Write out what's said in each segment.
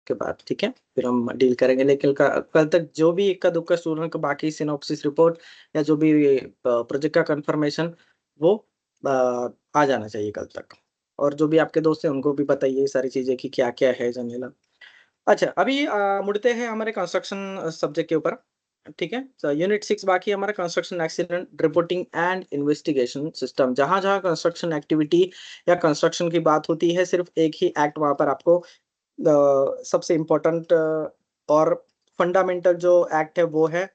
के बाद, ठीक है, फिर हम डील करेंगे। लेकिन कल तक जो भी इक्का दुक्का स्टूडेंट को बाकी सिनॉप्सिस रिपोर्ट या जो भी प्रोजेक्ट का कंफर्मेशन वो आ जाना चाहिए कल तक। और जो भी आपके दोस्त हैं उनको भी बताइए ये सारी चीजें कि क्या क्या है झमेला। अच्छा, अभी मुड़ते हैं हमारे कंस्ट्रक्शन सब्जेक्ट के ऊपर, ठीक है। तो यूनिट 6 बाकी है हमारा, construction accident reporting and investigation system. जहाँ-जहाँ कंस्ट्रक्शन एक्टिविटी या कंस्ट्रक्शन की बात होती है, सिर्फ एक ही एक्ट वहाँ पर आपको सबसे इम्पोर्टेंट और फंडामेंटल जो एक्ट है वो है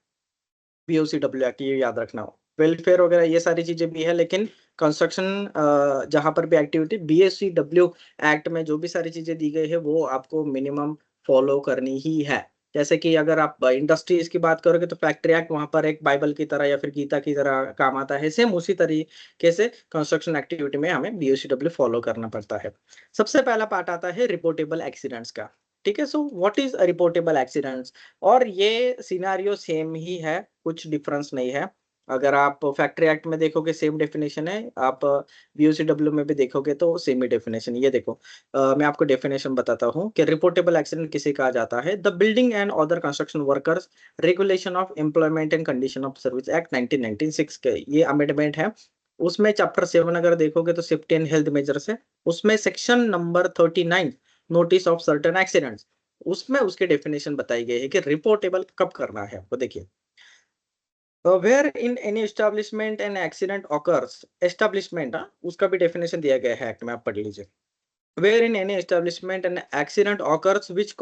बीओसीडब्ल्यू एक्ट, ये याद रखना हो। वेलफेयर वगैरह ये सारी चीजें भी है, लेकिन कंस्ट्रक्शन जहाँ पर भी एक्टिविटी बीएससीडब्ल्यू एक्ट में जो भी सारी चीजें दी गई है वो आपको मिनिमम फॉलो करनी ही है। जैसे कि अगर आप इंडस्ट्रीज की बात करोगे तो फैक्ट्री एक्ट वहां पर एक बाइबल की तरह या फिर गीता की तरह काम आता है। सेम उसी तरीके से कंस्ट्रक्शन एक्टिविटी में हमें बीओसीडब्ल्यू फॉलो करना पड़ता है। सबसे पहला पार्ट आता है रिपोर्टेबल एक्सीडेंट्स का, ठीक है। So what is reportable accidents, और ये सिनेरियो सेम ही है, कुछ डिफरेंस नहीं है। अगर आप फैक्ट्री एक्ट में देखोगे सेम डेफिनेशन है, आप बीओसीडब्ल्यू में भी देखोगे तो सेम ही डेफिनेशन। ये देखो, मैं आपको डेफिनेशन बताता हूँ कि रिपोर्टेबल एक्सीडेंट किसे कहा जाता है। The building and other construction workers regulation of employment and condition of service act 1996 के ये अमेंडमेंट है। उसमें चैप्टर 7 अगर देखोगे तो सेफ्टी एंड हेल्थ मेजर्स है, उसमें section number 39 notice of certain accidents, उसमें उसके डेफिनेशन बताई गई है कि रिपोर्टेबल कब करना है आपको। देखिए, where in any establishment an accident occurs, establishment उसका भी डेफिनेशन दिया गया है एक्ट में, आप पढ़ लीजिए। Where in any establishment an accident occurs which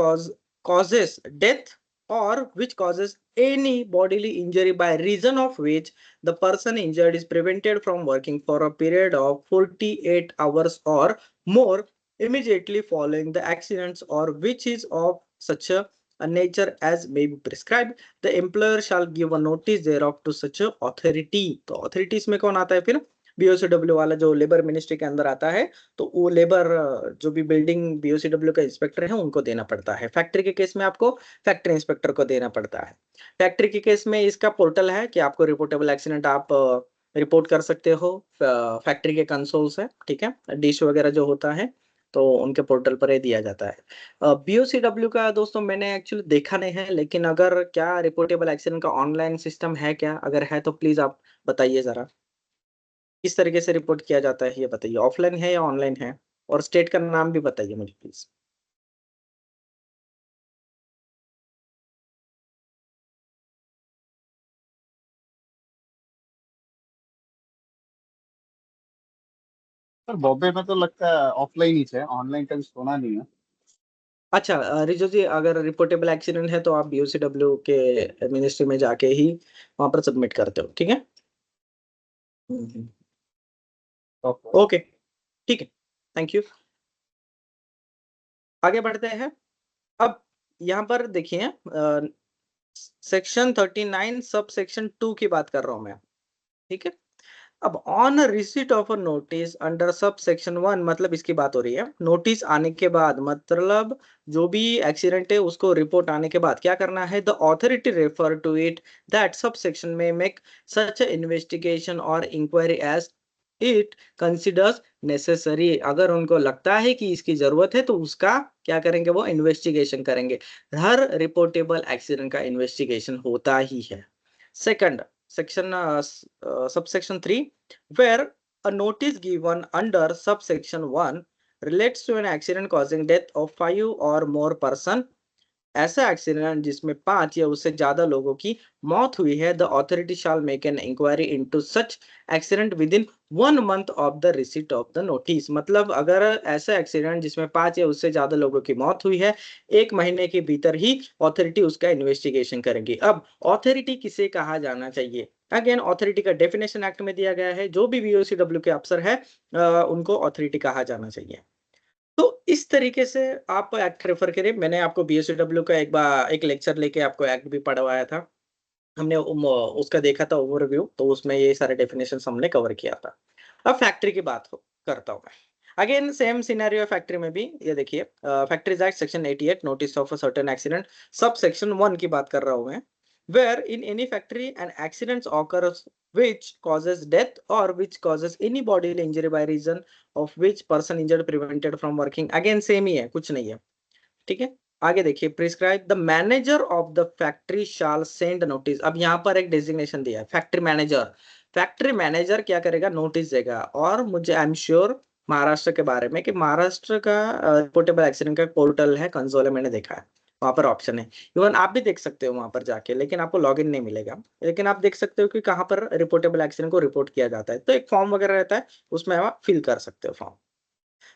causes death or which causes any bodily injury by reason of which the person injured is prevented from working for a period of 48 hours or more immediately following the accidents, or which is of such a nature as may be prescribed, the employer shall give a notice thereof to such a authority। तो authorities में कौन आता है फिर, BOCW वाला जो labour ministry के अंदर आता है। तो वो लेबर जो भी बिल्डिंग बीओसीडब्ल्यू का इंस्पेक्टर है उनको देना पड़ता है। फैक्ट्री के केस में आपको फैक्ट्री इंस्पेक्टर को देना पड़ता है। फैक्ट्री के केस में इसका पोर्टल है कि आपको रिपोर्टेबल एक्सीडेंट आप रिपोर्ट कर सकते हो। फैक्ट्री के कंसोल से, ठीक है, डिश वगैरह जो होता है तो उनके पोर्टल पर ही दिया जाता है। बीओसीडब्ल्यू का दोस्तों मैंने एक्चुअली देखा नहीं है, लेकिन अगर क्या रिपोर्टेबल एक्सीडेंट का ऑनलाइन सिस्टम है क्या, अगर है तो प्लीज आप बताइए जरा, किस तरीके से रिपोर्ट किया जाता है ये बताइए, ऑफलाइन है या ऑनलाइन है, और स्टेट का नाम भी बताइए मुझे प्लीज। पर बॉम्बे में तो लगता है ऑफलाइन ही है, ऑनलाइन का भी सुना नहीं है। अच्छा, रिजो जी, अगर रिपोर्टेबल एक्सीडेंट है तो आप बीओसीडब्ल्यू के मिनिस्ट्री में जाके ही वहां पर सबमिट करते हो, ठीक है। हम्म। ओके। ओके, ठीक है, थैंक यू। आगे बढ़ते हैं। अब यहाँ पर देखिए, सेक्शन 39 सब सेक्शन 2 की बात कर रहा हूं मैं, ठीक है। अब on receipt of a notice under sub section 1, मतलब इसकी बात हो रही है नोटिस आने के बाद, मतलब जो भी एक्सीडेंट है उसको रिपोर्ट आने के बाद क्या करना है। The authority refer to it that sub section में मेक सच इन्वेस्टिगेशन और inquiry as it considers necessary. अगर उनको लगता है कि इसकी जरूरत है तो उसका क्या करेंगे, वो इन्वेस्टिगेशन करेंगे। हर रिपोर्टेबल एक्सीडेंट का इन्वेस्टिगेशन होता ही है। Second section subsection 3, where a notice given under subsection 1 relates to an accident causing death of 5 or more person, ऐसा एक्सीडेंट जिसमें 5 या उससे ज्यादा लोगों की मौत हुई है, the authority shall make an inquiry into such accident within 1 month of the receipt of the notice. मतलब अगर ऐसा एक्सीडेंट जिसमें 5 या उससे ज्यादा लोगों की मौत हुई है, 1 महीने के भीतर ही ऑथोरिटी उसका इन्वेस्टिगेशन करेगी। अब ऑथोरिटी किसे कहा जाना चाहिए, अगेन ऑथोरिटी का डेफिनेशन एक्ट में दिया गया है। जो भी बीओसीडब्ल्यू के अफसर है उनको ऑथोरिटी कहा जाना चाहिए। तो इस तरीके से आप एक्ट रेफर करिए। मैंने आपको बीएसडब्ल्यू का एक बार एक लेक्चर लेके आपको एक्ट भी पढ़वाया था। हमने उसका देखा था ओवरव्यू, तो उसमें ये सारे डेफिनेशंस हमने कवर किया था। अब फैक्ट्री की बात करता हूँ मैं। अगेन सेम सिनेरियो फैक्ट्री में भी, ये देखिए, factories act section 88 notice of a certain accident, sub section 1 की बात कर रहा हूँ मैं। Where in any factory an accident occurs which causes death or which causes any bodily injury by reason of which person injured prevented from working, again same ही है, कुछ नहीं है, ठीक है। आगे देखिए, prescribe the manager of the factory shall send notice. अब यहाँ पर एक डेजिग्नेशन दिया है, फैक्ट्री मैनेजर। फैक्ट्री मैनेजर क्या करेगा, नोटिस देगा। और मुझे आई एम श्योर महाराष्ट्र के बारे में कि महाराष्ट्र का रिपोर्टेबल एक्सीडेंट का पोर्टल है, कंसोल है, मैंने देखा है, वहां पर ऑप्शन है। इवन आप भी देख सकते हो वहां पर जाके, लेकिन आपको लॉगिन नहीं मिलेगा। लेकिन आप देख सकते हो कि कहाँ पर रिपोर्टेबल एक्सीडेंट को रिपोर्ट किया जाता है। तो एक फॉर्म वगैरह रहता है, उसमें आप फिल कर सकते हो form.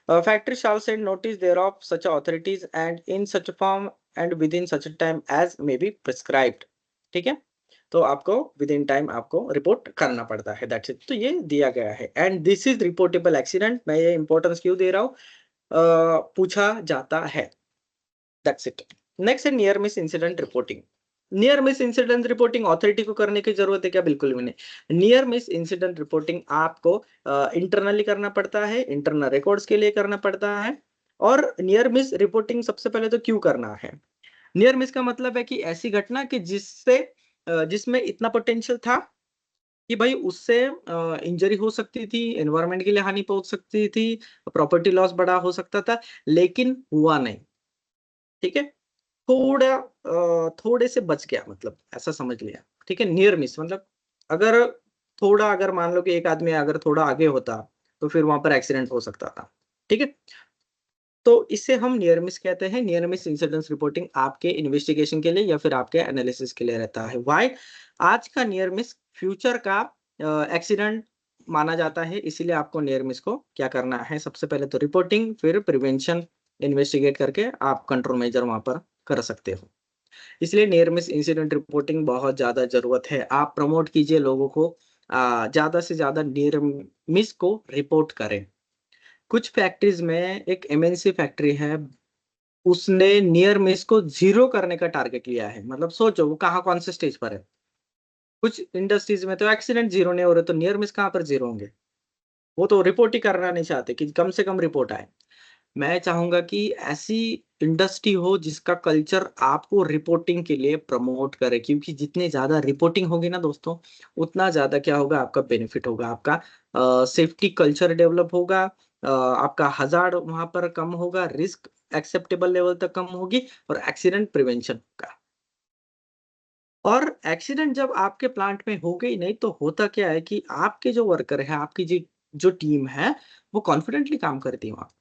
Factory shall send notice thereof such authorities and in such a form and within such a time as may be prescribed। ठीक है, तो आपको विद इन टाइम आपको रिपोर्ट करना पड़ता है, दैट्स इट। तो ये दिया गया है and this is reportable accident. मैं ये इंपॉर्टेंस क्यों दे रहा हूँ, पूछा जाता है, दैट्स इट। नेक्स्ट है near miss incident reporting. Near miss incident reporting authority को करने की जरूरत है क्या, बिल्कुल भी नहीं। नियर मिस इंसिडेंट रिपोर्टिंग आपको इंटरनली करना पड़ता है, इंटरनल रिकॉर्ड्स के लिए करना पड़ता है। और नियर मिस रिपोर्टिंग सबसे पहले तो क्यों करना है, नियर मिस का मतलब है कि ऐसी घटना कि जिसमें इतना पोटेंशियल था कि भाई उससे इंजरी हो सकती थी, एनवायरमेंट के लिए हानि पहुंच सकती थी, प्रॉपर्टी लॉस बड़ा हो सकता था, लेकिन हुआ नहीं। ठीक है, थोड़े से बच गया, मतलब ऐसा समझ लिया। ठीक है, नियर मिस मतलब अगर अगर मान लो कि एक आदमी अगर थोड़ा आगे होता तो फिर वहां पर एक्सीडेंट हो सकता था। ठीक है, तो इसे हम नियर मिस कहते हैं। नियर मिस इंसिडेंस रिपोर्टिंग आपके इन्वेस्टिगेशन के लिए या फिर आपके एनालिसिस के लिए रहता है। व्हाई, आज का नियर मिस फ्यूचर का एक्सीडेंट माना जाता है, इसीलिए आपको नियर मिस को क्या करना है, सबसे पहले तो रिपोर्टिंग, फिर प्रिवेंशन, इन्वेस्टिगेट करके आप कंट्रोल मेजर वहां पर कर सकते हो। इसलिए नियर मिस इंसिडेंट रिपोर्टिंग बहुत ज्यादा जरूरत है। आप प्रमोट कीजिए लोगों को, ज्यादा से ज्यादा नियर मिस को रिपोर्ट करें। कुछ फैक्ट्रीज में, एक एमएनसी फैक्ट्री है, उसने नियर मिस को 0 करने का टारगेट लिया है। मतलब सोचो वो कहाँ, कौन से स्टेज पर है। कुछ इंडस्ट्रीज में तो एक्सीडेंट 0 नहीं हो रहे, तो नियर मिस कहाँ पर 0 होंगे। वो तो रिपोर्ट ही करना नहीं चाहते कि कम से कम रिपोर्ट आए। मैं चाहूंगा कि ऐसी इंडस्ट्री हो जिसका कल्चर आपको रिपोर्टिंग के लिए प्रमोट करे, क्योंकि जितने ज्यादा रिपोर्टिंग होगी ना दोस्तों, उतना ज्यादा क्या होगा, आपका बेनिफिट होगा, आपका सेफ्टी कल्चर डेवलप होगा, आपका हजार्ड वहां पर कम होगा, रिस्क एक्सेप्टेबल लेवल तक कम होगी, और एक्सीडेंट प्रिवेंशन होगा। और एक्सीडेंट जब आपके प्लांट में हो गई नहीं, तो होता क्या है कि आपके जो वर्कर है, आपकी जो जो टीम है, वो कॉन्फिडेंटली काम करती है, वहां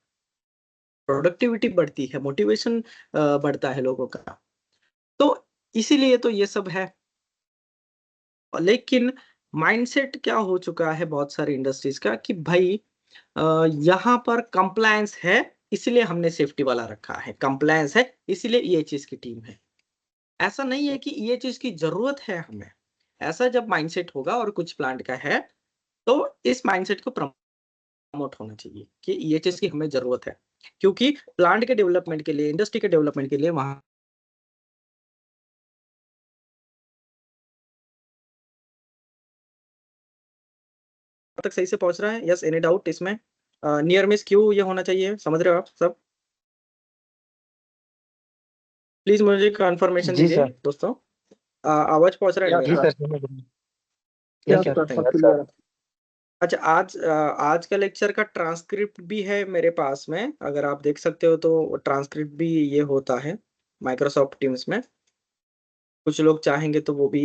प्रोडक्टिविटी बढ़ती है, मोटिवेशन बढ़ता है लोगों का। तो इसीलिए तो ये सब है। लेकिन माइंडसेट क्या हो चुका है बहुत सारी इंडस्ट्रीज का कि भाई यहाँ पर कंप्लायंस है, इसलिए हमने सेफ्टी वाला रखा है, कंप्लायंस है इसलिए ये चीज की टीम है। ऐसा नहीं है कि ये चीज की जरूरत है हमें। ऐसा जब माइंडसेट होगा और कुछ प्लांट का है, तो इस माइंडसेट को प्रमोट होना चाहिए कि ये चीज की हमें जरूरत है, क्योंकि प्लांट के डेवलपमेंट के लिए, इंडस्ट्री के डेवलपमेंट के लिए वहां तक सही से पहुंच रहा है। यस, एनी डाउट इसमें, नियर मिस क्यों ये होना चाहिए, समझ रहे हो आप सब। प्लीज मुझे कंफर्मेशन जी दीजिए सर। दोस्तों, आवाज पहुंच रहा है यस जी मेरा। Sir, sir. समझ रहे हैं। Thank yes you, sir. Thank you sir. अच्छा, आज का लेक्चर का ट्रांसक्रिप्ट भी है मेरे पास में, अगर आप देख सकते हो तो ट्रांसक्रिप्ट भी ये होता है माइक्रोसॉफ्ट टीम्स में। कुछ लोग चाहेंगे तो वो भी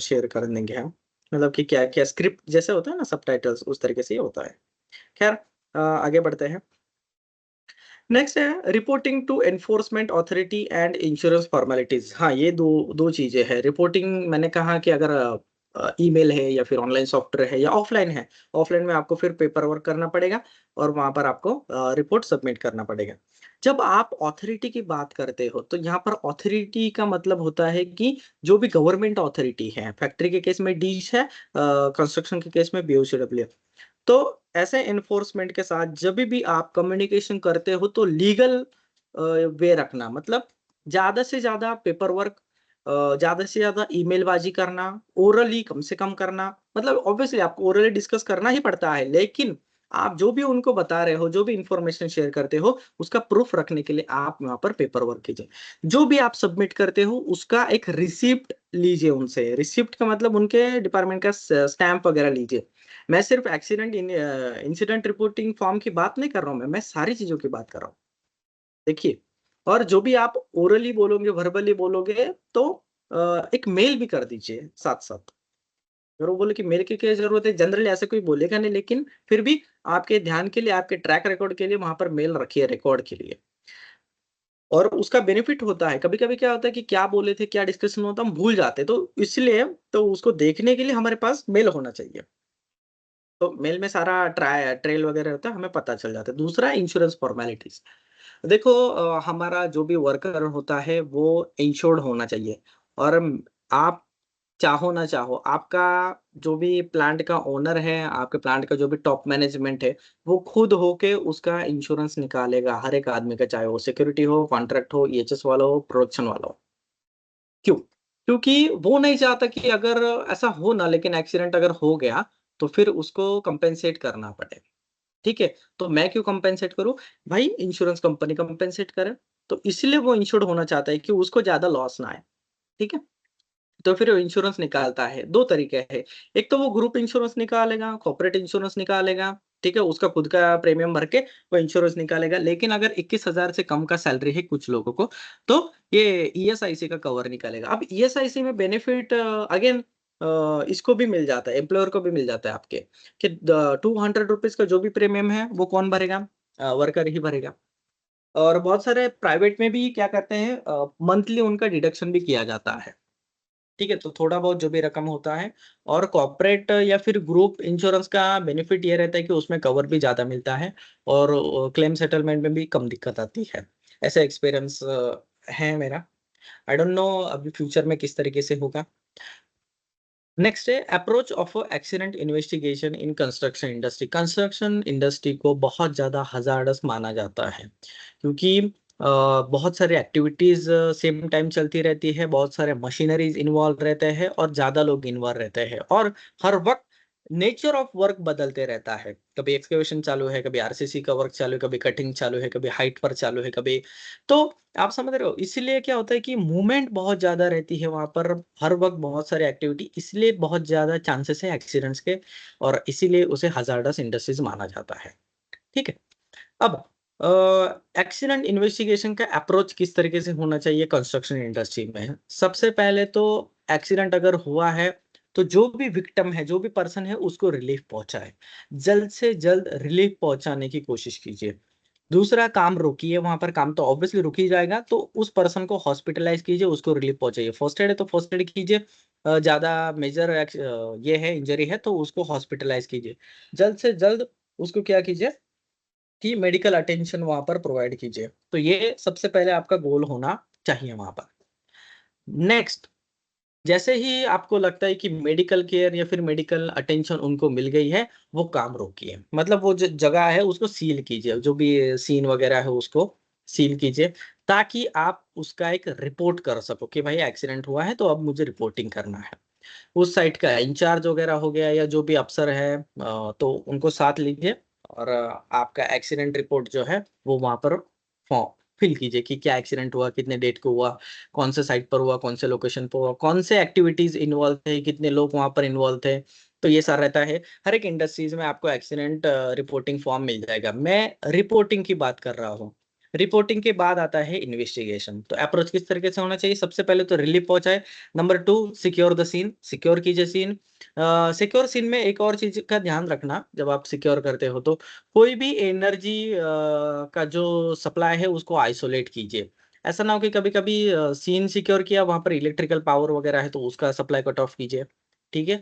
शेयर कर देंगे हम, मतलब कि क्या क्या स्क्रिप्ट जैसे होता है ना, सबटाइटल्स, उस तरीके से ये होता है। खैर, आगे बढ़ते हैं। नेक्स्ट है reporting to enforcement authority and insurance formalities. हाँ, ये दो दो चीजें हैं। रिपोर्टिंग मैंने कहा कि अगर ईमेल है या फिर ऑनलाइन सॉफ्टवेयर है या ऑफलाइन है, ऑफलाइन में आपको फिर पेपर वर्क करना पड़ेगा और वहां पर आपको रिपोर्ट सबमिट करना पड़ेगा। जब आप अथॉरिटी की बात करते हो, तो यहाँ पर अथॉरिटी का मतलब होता है कि जो भी गवर्नमेंट अथॉरिटी है, फैक्ट्री के केस में डीश है, कंस्ट्रक्शन के केस में बीओसीडब्ल्यू। तो ऐसे एनफोर्समेंट के साथ जब भी आप कम्युनिकेशन करते हो, तो लीगल वे रखना, मतलब ज्यादा से ज्यादा पेपर वर्क, ज्यादा से ज्यादा ईमेल बाजी करना, ओरली कम से कम करना। मतलब ऑब्वियसली आपको ओरली डिस्कस करना ही पड़ता है, लेकिन आप जो भी उनको बता रहे हो, जो भी इंफॉर्मेशन शेयर करते हो, उसका प्रूफ रखने के लिए आप वहां पर पेपर वर्क कीजिए। जो भी आप सबमिट करते हो उसका एक रिसिप्ट लीजिए उनसे। रिसिप्ट का मतलब उनके डिपार्टमेंट का स्टैंप वगैरह लीजिए। मैं सिर्फ एक्सीडेंट इंसिडेंट रिपोर्टिंग फॉर्म की बात नहीं कर रहा हूँ, मैं सारी चीजों की बात कर रहा हूँ। देखिए, और जो भी आप ओरली बोलोगे, वर्बली बोलोगे तो एक मेल भी कर दीजिए साथ-साथ। अगर वो बोले कि मेल की क्या ज़रूरत है, जनरली ऐसा कोई बोलेगा नहीं, लेकिन फिर भी आपके ध्यान के लिए, आपके ट्रैक रिकॉर्ड के लिए वहाँ पर मेल रखिए रिकॉर्ड के लिए। और उसका बेनिफिट होता है, कभी-कभी क्या होता है कि क्या बोले थे, क्या डिस्कशन हुआ था, हम भूल जाते हैं, तो इसलिए तो उसको देखने के लिए हमारे पास मेल होना चाहिए। तो मेल में सारा ट्रेल वगैरह रहता है, हमें पता चल जाता है। दूसरा इंश्योरेंस फॉर्मेलिटीज़। देखो हमारा जो भी वर्कर होता है वो इंश्योर्ड होना चाहिए और आप चाहो ना चाहो, आपका जो भी प्लांट का ओनर है, आपके प्लांट का जो भी टॉप मैनेजमेंट है, वो खुद होके उसका इंश्योरेंस निकालेगा हर एक आदमी का, चाहे वो सिक्योरिटी हो, कॉन्ट्रैक्ट हो, ईएचएस वाला हो, प्रोडक्शन वाला हो। क्यों? क्योंकि वो नहीं चाहता कि अगर ऐसा हो ना, लेकिन एक्सीडेंट अगर हो गया, तो फिर उसको कंपेंसेट करना पड़े। ठीक है? तो मैं क्यों कंपेंसेट करूँ? भाई इंश्योरेंस कंपनी कंपेंसेट करे। तो इसलिए वो इंश्योर्ड होना चाहता है कि उसको ज़्यादा लॉस ना आए। ठीक है? तो फिर वो इंश्योरेंस निकालता है, 2 तरीके हैं। एक तो वो ग्रुप इंश्योरेंस निकालेगा, कॉर्पोरेट इंश्योरेंस निकालेगा, ठीक है? उसका खुद का प्रीमियम भर के वो इंश्योरेंस निकालेगा। लेकिन अगर 21,000 से कम का सैलरी है कुछ लोगों को, तो ये ईएसआईसी का कवर निकालेगा। अब ईएसआईसी में बेनिफिट अगेन इसको भी मिल जाता है, एम्प्लॉयर को भी मिल जाता है आपके कि द ₹200 का जो भी प्रीमियम है, वो कौन भरेगा? वर्कर ही भरेगा। और बहुत सारे प्राइवेट में भी क्या करते हैं मंथली उनका डिडक्शन भी किया जाता है। ठीक है? तो थोड़ा बहुत जो भी रकम होता है और कॉर्पोरेट या फिर ग्रुप इंश्योरेंस का बेनिफिट ये रहता है कि उसमें कवर भी ज़्यादा मिलता है और क्लेम सेटलमेंट में भी कम दिक्कत आती है। ऐसा एक्सपीरियंस है मेरा। आई डोंट नो अभी फ्यूचर में किस तरीके से होगा। नेक्स्ट है approach of accident investigation in construction industry. Construction industry को बहुत ज़्यादा हज़ार्डस माना जाता है क्योंकि बहुत सारी एक्टिविटीज़ सेम टाइम चलती रहती है, बहुत सारे मशीनरीज़ इन्वॉल्व रहते हैं और ज़्यादा लोग इन्वॉल्व रहते हैं और हर वक़्त नेचर ऑफ वर्क बदलते रहता है। कभी एक्सकवेशन चालू है, कभी आरसीसी का वर्क चालू है, कभी कटिंग चालू है, कभी हाइट पर चालू है, कभी तो आप समझ रहे हो? इसीलिए क्या होता है कि मूवमेंट बहुत ज़्यादा रहती है वहाँ पर, हर वक़्त बहुत सारी एक्टिविटी, इसलिए बहुत ज़्यादा चांसेस है एक्सीडेंट्स के और इसीलिए उसे हज़ार्डस इंडस्ट्रीज़ माना जाता है। ठीक है? अब एक्सीडेंट इन्वेस्टिगेशन का अप्रोच किस तरीके से होना चाहिए कंस्ट्रक्शन इंडस्ट्री में? सबसे पहले तो एक्सीडेंट अगर हुआ है, तो जो भी विक्टिम है, जो भी पर्सन है, उसको रिलीफ पहुँचाएँ। जल्द से जल्द रिलीफ पहुँचाने की कोशिश कीजिए। दूसरा काम रोकिए, वहाँ पर काम तो ऑब्वियसली रुक ही जाएगा, तो उस पर्सन को हॉस्पिटलाइज़ कीजिए, उसको रिलीफ पहुँचाइए। फर्स्ट एड है तो फर्स्ट एड कीजिए ज़्यादा मेजर ये है इंजरी है तो उसको हॉस्पिटलाइज़ कीजिए। जल्द से जल्द उसको क्या कीजिए कि मेडिकल अटेंशन वहाँ पर प्रोवाइड कीजिए। तो ये सबसे पहले आपका गोल होना चाहिए वहाँ पर। नेक्स्ट जैसे ही आपको लगता है कि मेडिकल केयर या फिर मेडिकल अटेंशन उनको मिल गई है, वो काम रोकिए। मतलब वो जो जगह है उसको सील कीजिए, जो भी सीन वगैरह है उसको सील कीजिए, ताकि आप उसका एक रिपोर्ट कर सको कि भाई एक्सीडेंट हुआ है तो अब मुझे रिपोर्टिंग करना है। उस साइट का इंचार्ज वगैरह हो गया या जो भी अफ़सर है तो उनको साथ लीजिए और आपका एक्सीडेंट रिपोर्ट जो है वो वहाँ पर फॉर्म फिल कीजिए कि क्या एक्सीडेंट हुआ, कितने डेट को हुआ, कौन से साइट पर हुआ, कौन से लोकेशन पर हुआ, कौन से एक्टिविटीज़ इन्वॉल्व थे, कितने लोग वहाँ पर इन्वॉल्व थे। तो ये सारा रहता है। हर एक इंडस्ट्रीज़ में आपको एक्सीडेंट रिपोर्टिंग फॉर्म मिल जाएगा। मैं रिपोर्टिंग की बात कर रहा हूँ। रिपोर्टिंग के बाद आता है इन्वेस्टिगेशन। तो अप्रोच किस तरीके से होना चाहिए? सबसे पहले तो रिलीफ पहुँचाएँ। Number 2 secure the scene, secure कीजिए सीन। सिक्योर सीन में एक और चीज़ का ध्यान रखना जब आप सिक्योर करते हो तो, कोई भी एनर्जी का जो सप्लाई है उसको आइसोलेट कीजिए। ऐसा ना हो कि कभी-कभी सीन सिक्योर किया वहाँ पर इलेक्ट्रिकल पावर वगैरह है तो उसका सप्लाई कट ऑफ कीजिए। ठीक है?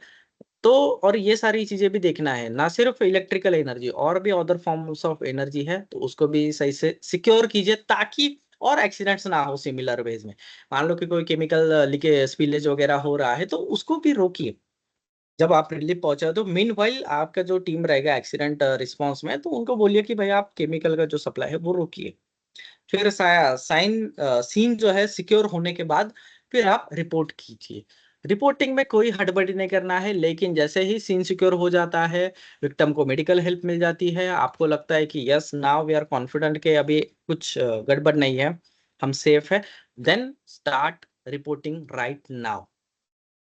तो और ये सारी चीज़ें भी देखना है, ना सिर्फ़ इलेक्ट्रिकल एनर्जी और भी अदर फ़ॉर्म्स ऑफ एनर्जी है, तो उसको भी सही से सिक्योर कीजिए ताकि और एक्सीडेंट्स ना हो सिमिलर वेज़ में। मान लो कि कोई केमिकल लीकेज स्पिलेज वगैरह हो रहा है, तो उसको भी रोकिए। जब आप रिलीफ़ पहुँचाओ तो मीनव्हाइल आपका जो टीम रहेगा एक्सीडेंट रिस्पॉन्स में, तो उनको बोलिए कि भई आप केमिकल का जो सप्लाई है वो रोकिए। फिर सीन जो है सिक्योर होने के बाद फिर आप रिपोर्ट कीजिए। रिपोर्टिंग में कोई हड़बड़ी नहीं करना है, लेकिन जैसे ही सीन सिक्योर हो जाता है, विक्टिम को मेडिकल हेल्प मिल जाती है, आपको लगता है कि yes now we are confident कि अभी कुछ गड़बड़ नहीं है, हम सेफ है, then start reporting right now.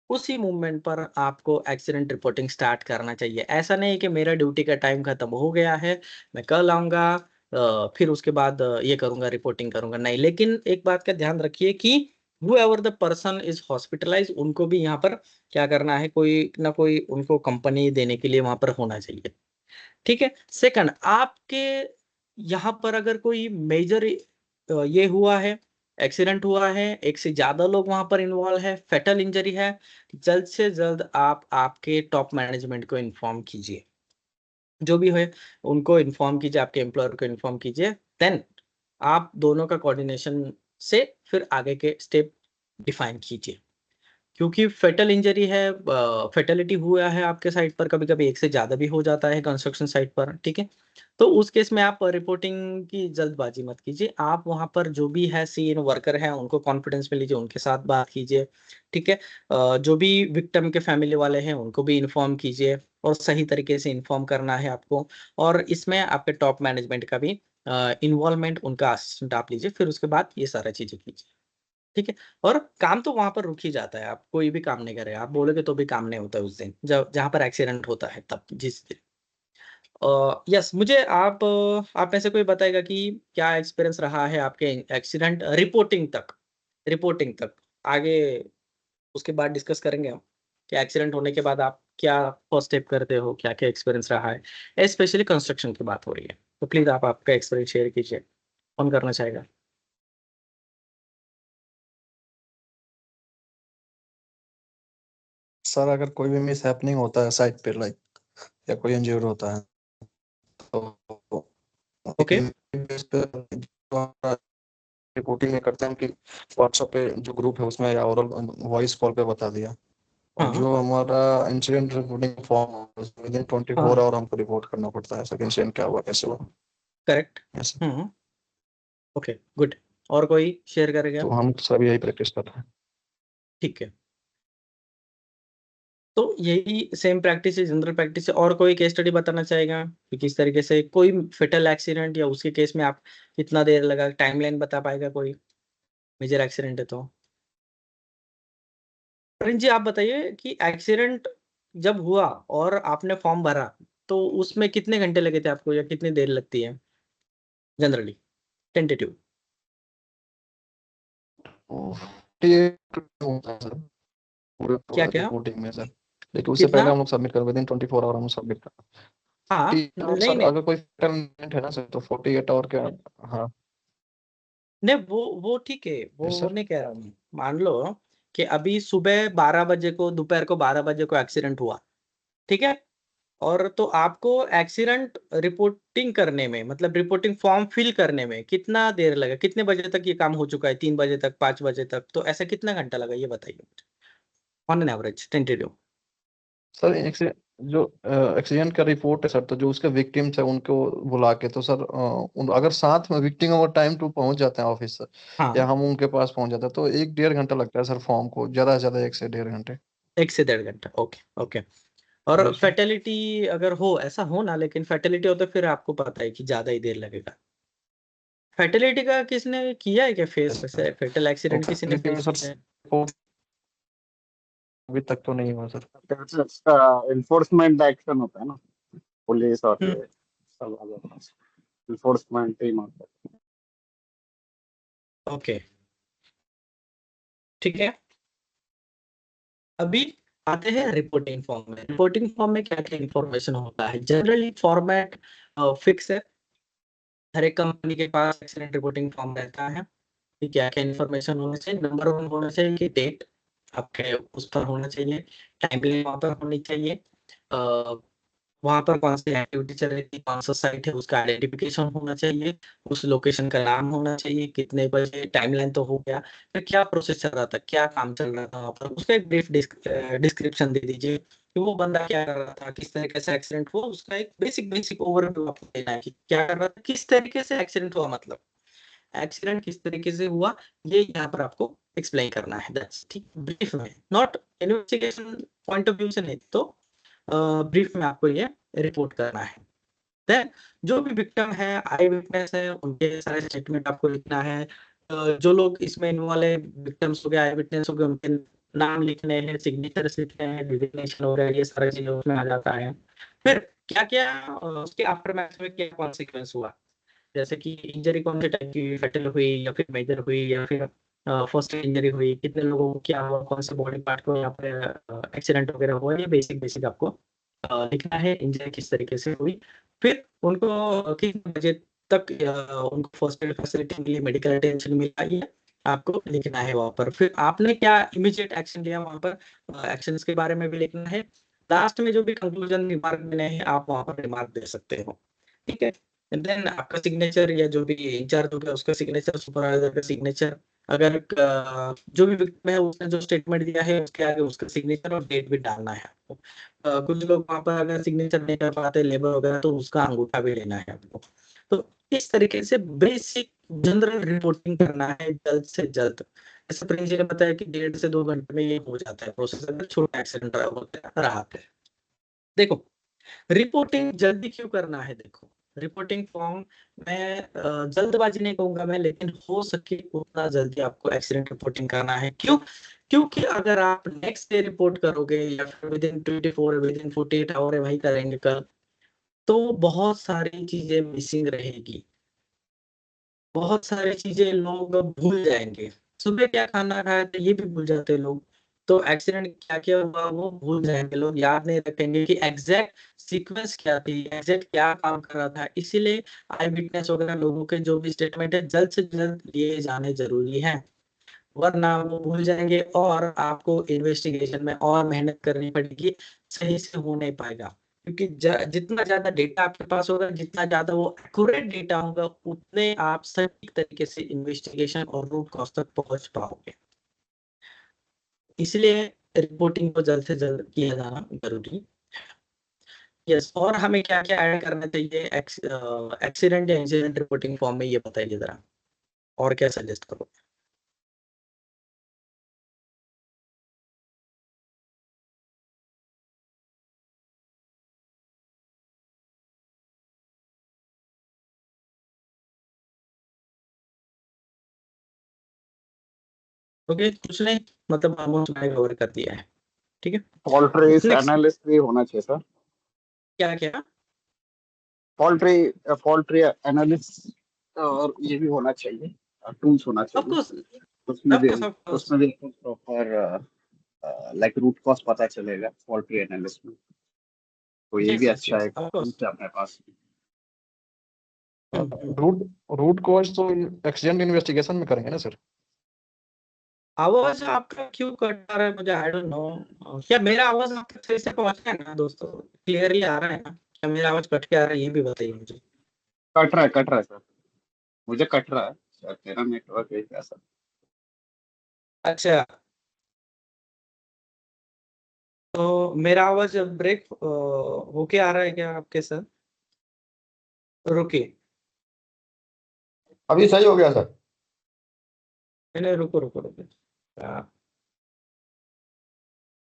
उसी मूवमेंट पर आपको एक्सीडेंट रिपोर्टिंग स्टार्ट करना चाहिए। ऐसा नहीं है कि मेरा ड्यूटी का टाइम खत्म हो गया है, मैं कल आऊँगा, फिर उसके बाद ये करूंगा, रिपोर्टिंग करूंगा, नहीं। लेकिन एक बात का ध्यान रखिए कि whoever the person is hospitalized, उनको भी यहाँ पर क्या करना है, कोई ना कोई उनको कंपनी देने के लिए वहां पर होना चाहिए। ठीक है। सेकंड, आपके यहाँ पर अगर कोई मेजर ये हुआ है, एक्सीडेंट हुआ है, एक से ज्यादा लोग वहां पर इन्वॉल्व है, फेटल इंजरी है, जल्द से जल्द आप आपके टॉप मैनेजमेंट को इन्फॉर्म कीजिए। जो भी है उनको इन्फॉर्म कीजिए, आपके एम्प्लॉयर को इन्फॉर्म कीजिए। देन आप दोनों का कोऑर्डिनेशन से फिर आगे के स्टेप डिफाइन कीजिए। क्योंकि फेटल इंजरी है, फेटलिटी हुआ है आपके साइट पर, कभी कभी एक से ज्यादा भी हो जाता है कंस्ट्रक्शन साइट पर। ठीक है। तो उस केस में आप रिपोर्टिंग की जल्दबाजी मत कीजिए। आप वहां पर जो भी है सीन वर्कर है उनको कॉन्फिडेंस में लीजिए, उनके साथ बात कीजिए। ठीक है। जो भी विक्टिम के फैमिली वाले हैं उनको भी इन्फॉर्म कीजिए, और सही तरीके से इन्फॉर्म करना है आपको। और इसमें आपके टॉप मैनेजमेंट का भी इन्वॉल्वमेंट, उनका असिस्टेंट आप लीजिए, फिर उसके बाद ये सारा चीजें कीजिए। ठीक है। और काम तो वहां पर रुक ही जाता है, आप कोई भी काम नहीं करे, आप बोलोगे तो भी काम नहीं होता है उस दिन, जब जहां पर एक्सीडेंट होता है तब, जिस दिन। यस, मुझे आप में से कोई बताएगा कि क्या एक्सपीरियंस रहा है आपके एक्सीडेंट रिपोर्टिंग तक आगे। उसके बाद डिस्कस करेंगे हम कि एक्सीडेंट होने के बाद आप क्या फर्स्ट स्टेप करते हो, क्या क्या एक्सपीरियंस रहा है। स्पेशली कंस्ट्रक्शन की बात हो रही है, तो प्लीज आप आपका एक्सपीरियंस शेयर कीजिए। कौन करना चाहेगा? सर अगर कोई भी मिस हैपनिंग होता है साइट पे, लाइक या कोई इंजर्ड होता है, तो ओके। रिपोर्टिंग में करते हैं कि व्हाट्सएप पे जो ग्रुप है उसमें या ओरल वॉइस कॉल पे बता दिया, और हाँ। जो हमारा इंसिडेंट रिपोर्टिंग फॉर्म है विद इन 24 हाँ। आवर हमको रिपोर्ट करना पड़ता है, सर इंसिडेंट क्या हुआ, कैसे हुआ, करेक्ट। ऐसे। हम्म। Okay, good. और कोई शेयर करेगा? तो हम सभी यही प्रैक्टिस कर रहे हैं। ठीक है। तो यही सेम प्रैक्टिस है, जनरल प्रैक्टिस है। और कोई केस स्टडी बताना चाहेगा कि किस तरीके से कोई फेटल एक्सीडेंट या उसके केस में आप कितना देर लगा, टाइमलाइन बता पाएगा कोई? मेजर एक्सीडेंट है तो प्रिंस जी आप बताइए कि एक्सीडेंट जब हुआ और आपने फॉर्म भरा, तो उसमें कितने घंटे लगे थे आपको, या कितनी देर लगती है जनरली, टेंटेटिव? तो ये होता है सर पूरे क्या पूरे क्या? रिपोर्टिंग में सर, लेकिन उससे कितना? पहले हम लोग सबमिट कर विद इन 24 आवर हम सबमिट कर। हाँ। 40 आवर नहीं सर, नहीं अगर कोई फेटल है ना सर तो 48 आवर के। हाँ। नहीं, वो ठीक है, यस वो सर। नहीं कह रहा हूँ। मान लो कि अभी सुबह 12 बजे को, दोपहर को 12 बजे को एक्सीडेंट हुआ। ठीक है। और तो आपको एक्सीडेंट रिपोर्टिंग करने में, मतलब रिपोर्टिंग फॉर्म फिल करने में कितना देर लगा, कितने बजे तक ये काम हो चुका है, 3 बजे तक, 5 बजे तक, तो ऐसा कितना घंटा लगा ये बताइए मुझे, on an average tentative. Sir जो एक्सीडेंट का रिपोर्ट है सर, तो जो उसके विक्टिम्स है उनको बुला के, तो सर अगर साथ में विक्टिम अगर टाइम टू पहुंच जाते हैं ऑफिस सर, या हाँ, हम उनके पास पहुंच जाते हैं, तो 1-1.5 घंटा लगता है सर फॉर्म को, ज्यादा से ज्यादा 1 से 1.5 घंटे। 1 से 1.5 घंटा। Okay okay. और यस सर। फैटेलिटी अगर हो, ऐसा हो ना, लेकिन फैटेलिटी हो तो फिर आपको पता है कि ज्यादा ही देर लगेगा। फैटेलिटी का किसने किया है क्या फेस, यस वैसे सर। फेटल तो एक्सीडेंट किसी ने फैसिलिटी में फेस सर किया है? support अभी तक तो नहीं हुआ सर। इसका इन्फोर्समेंट एक्शन होता है ना, पुलिस और हम्म। ये सब इन्फोर्समेंट टीम होता है। ओके, ठीक है। अभी आते हैं रिपोर्टिंग फॉर्म में। रिपोर्टिंग फॉर्म में क्या क्या इंफॉर्मेशन होता है? जनरली फॉर्मेट फिक्स है, हर एक कंपनी के पास एक्सीडेंट रिपोर्टिंग फॉर्म रहता है कि क्या क्या इन्फॉर्मेशन होना चाहिए। नंबर 1 होना चाहिए कि डेट आपके उस पर होना चाहिए, टाइमलाइन वहां पर होनी चाहिए, वहां पर कौन सी एक्टिविटी चल रही थी, कौन सा साइट है, उसका आइडेंटिफिकेशन होना चाहिए, उस लोकेशन का नाम होना चाहिए, कितने बजे, टाइमलाइन तो हो गया, फिर क्या प्रोसेस चल रहा था, क्या काम चल रहा था वहां पर, उसका एक ब्रीफ डिस्क्रिप्शन दे दीजिए कि वो बंदा क्या कर रहा था, किस तरीके से एक्सीडेंट हुआ, उसका एक बेसिक बेसिक ओवरव्यू आपको देना है कि क्या कर रहा था, किस तरीके से एक्सीडेंट हुआ, मतलब एक्सीडेंट किस तरीके से हुआ, ये यहाँ पर आपको एक्सप्लेन करना है। दैट्स ठीक, ब्रीफ में, not investigation point of view से नहीं, तो ब्रीफ में आपको ये रिपोर्ट करना है। देन जो भी विक्टिम है, आई विटनेस है, उनके सारे स्टेटमेंट आपको लिखना है। जो लोग इसमें इन्वॉल्व है, विक्टिम्स हो गए, आई विटनेस हो गए, उनके नाम लिखने हैं, सिग्नेचर्स लिखने हैं, डिजिग्नेशन हो गया, ये सारी चीजें उसमें आ जाता है। फिर क्या क्या उसके आफ्टर मैथ में क्या कॉन्सिक्वेंस हुआ, जैसे कि इंजरी कौन से टाइप की, फेटल हुई या फिर मेजर हुई या फिर फर्स्ट इंजरी हुई, कितने लोगों को क्या हुआ, कौन से बॉडी पार्ट को यहाँ पे एक्सीडेंट वगैरह हुआ, ये बेसिक बेसिक आपको लिखना है। इंजरी किस तरीके से हुई, फिर उनको किस बजे तक उनको फर्स्ट एड फैसिलिटी मिली, मेडिकल अटेंशन मिला, ये आपको लिखना है वहाँ पर। फिर आपने क्या इमीडिएट एक्शन लिया वहाँ पर, एक्शंस के बारे में भी लिखना है। लास्ट में जो भी कंक्लूजन रिमार्क देने हैं आप वहाँ पर रिमार्क दे सकते हो, ठीक है। देन आपका सिग्नेचर या जो भी इंचार्ज होगा उसका सिग्नेचर, सुपरवाइजर का सिग्नेचर, अगर जो भी विक्टिम है उसने जो स्टेटमेंट दिया है उसके आगे उसका सिग्नेचर और डेट भी डालना है आपको। कुछ लोग वहाँ पर अगर सिग्नेचर नहीं कर पाते लेबर वगैरह तो उसका अंगूठा भी लेना है आपको। तो इस तरीके से बेसिक जनरल रिपोर्टिंग करना है जल्द से जल्द। जैसे प्रिंस जी ने बताया कि 1.5 से 2 घंटे में ये हो जाता है प्रोसेस, अगर छोटा एक्सीडेंट होता रहा तो। देखो, रिपोर्टिंग जल्दी क्यों करना है, देखो रिपोर्टिंग फॉर्म मैं जल्दबाजी नहीं कहूंगा मैं, लेकिन हो सके उतना जल्दी आपको एक्सीडेंट रिपोर्टिंग करना है। क्यों? क्योंकि अगर आप नेक्स्ट डे रिपोर्ट करोगे या फिर विद इन 48 आवर वही करेंगे कल, तो बहुत सारी चीजें मिसिंग रहेगी, बहुत सारी चीजें लोग भूल जाएंगे। सुबह क्या खाना खाया था ये भी भूल जाते हैं लोग, तो एक्सीडेंट क्या क्या हुआ वो भूल जाएंगे लोग, याद नहीं रखेंगे कि एग्जैक्ट सीक्वेंस क्या थी, एग्जैक्ट क्या काम कर रहा था। इसीलिए आई विटनेस वगैरह लोगों के जो भी स्टेटमेंट है जल्द से जल्द लिए जाने जरूरी है, वरना वो भूल जाएंगे और आपको इन्वेस्टिगेशन में और मेहनत करनी पड़ेगी, सही से हो नहीं पाएगा। क्योंकि जितना ज्यादा डेटा आपके पास होगा, जितना ज्यादा वो एक्यूरेट डेटा होगा, उतने आप सटीक तरीके से इन्वेस्टिगेशन और रूट कॉज तक पहुंच पाओगे। इसलिए रिपोर्टिंग को जल्द से जल्द किया जाना जरूरी। यस, और हमें क्या क्या ऐड करना चाहिए एक्सीडेंट या इंसिडेंट रिपोर्टिंग फॉर्म में, ये बताइए जरा, और क्या सजेस्ट करो। ओके, कुछ नहीं, मतलब ऑलमोस्ट मैंने कवर कर दिया है, ठीक है। फॉल्ट ट्रेस नेक्स्ट, एनालिस्ट भी होना चाहिए सर। क्या क्या? फॉल्ट ट्री एनालिस्ट और ये भी होना चाहिए, टूल्स होना ऑफ चाहिए। कोर्स, उसमें भी ऑफ कोर्स, ऑफ कोर्स। उसमें भी प्रॉपर लाइक रूट कॉज पता चलेगा फॉल्ट ट्री एनालिस्ट में। तो ये भी यस यस अच्छा यस, है, ऑफ कोर्स। टूल्स है अपने पास। रूट रूट कॉज तो एक्सीडेंट इन्वेस्टिगेशन में करेंगे ना सर? आवाज आपका क्यों कट आ रहा है, मुझे आई डोंट नो। क्या मेरा आवाज आपके सही से पहुंच रहा है ना दोस्तों, क्लियरली आ रहा है ना? क्या मेरा आवाज कट के आ रहा है, ये भी बताइए मुझे। कट रहा है सर, मुझे कट रहा है शायद तेरा नेटवर्क है क्या सर। अच्छा, तो मेरा आवाज ब्रेक होके आ रहा है क्या आपके साथ? रुकिए, अभी सही हो गया सर। नहीं रुको रुको रुको,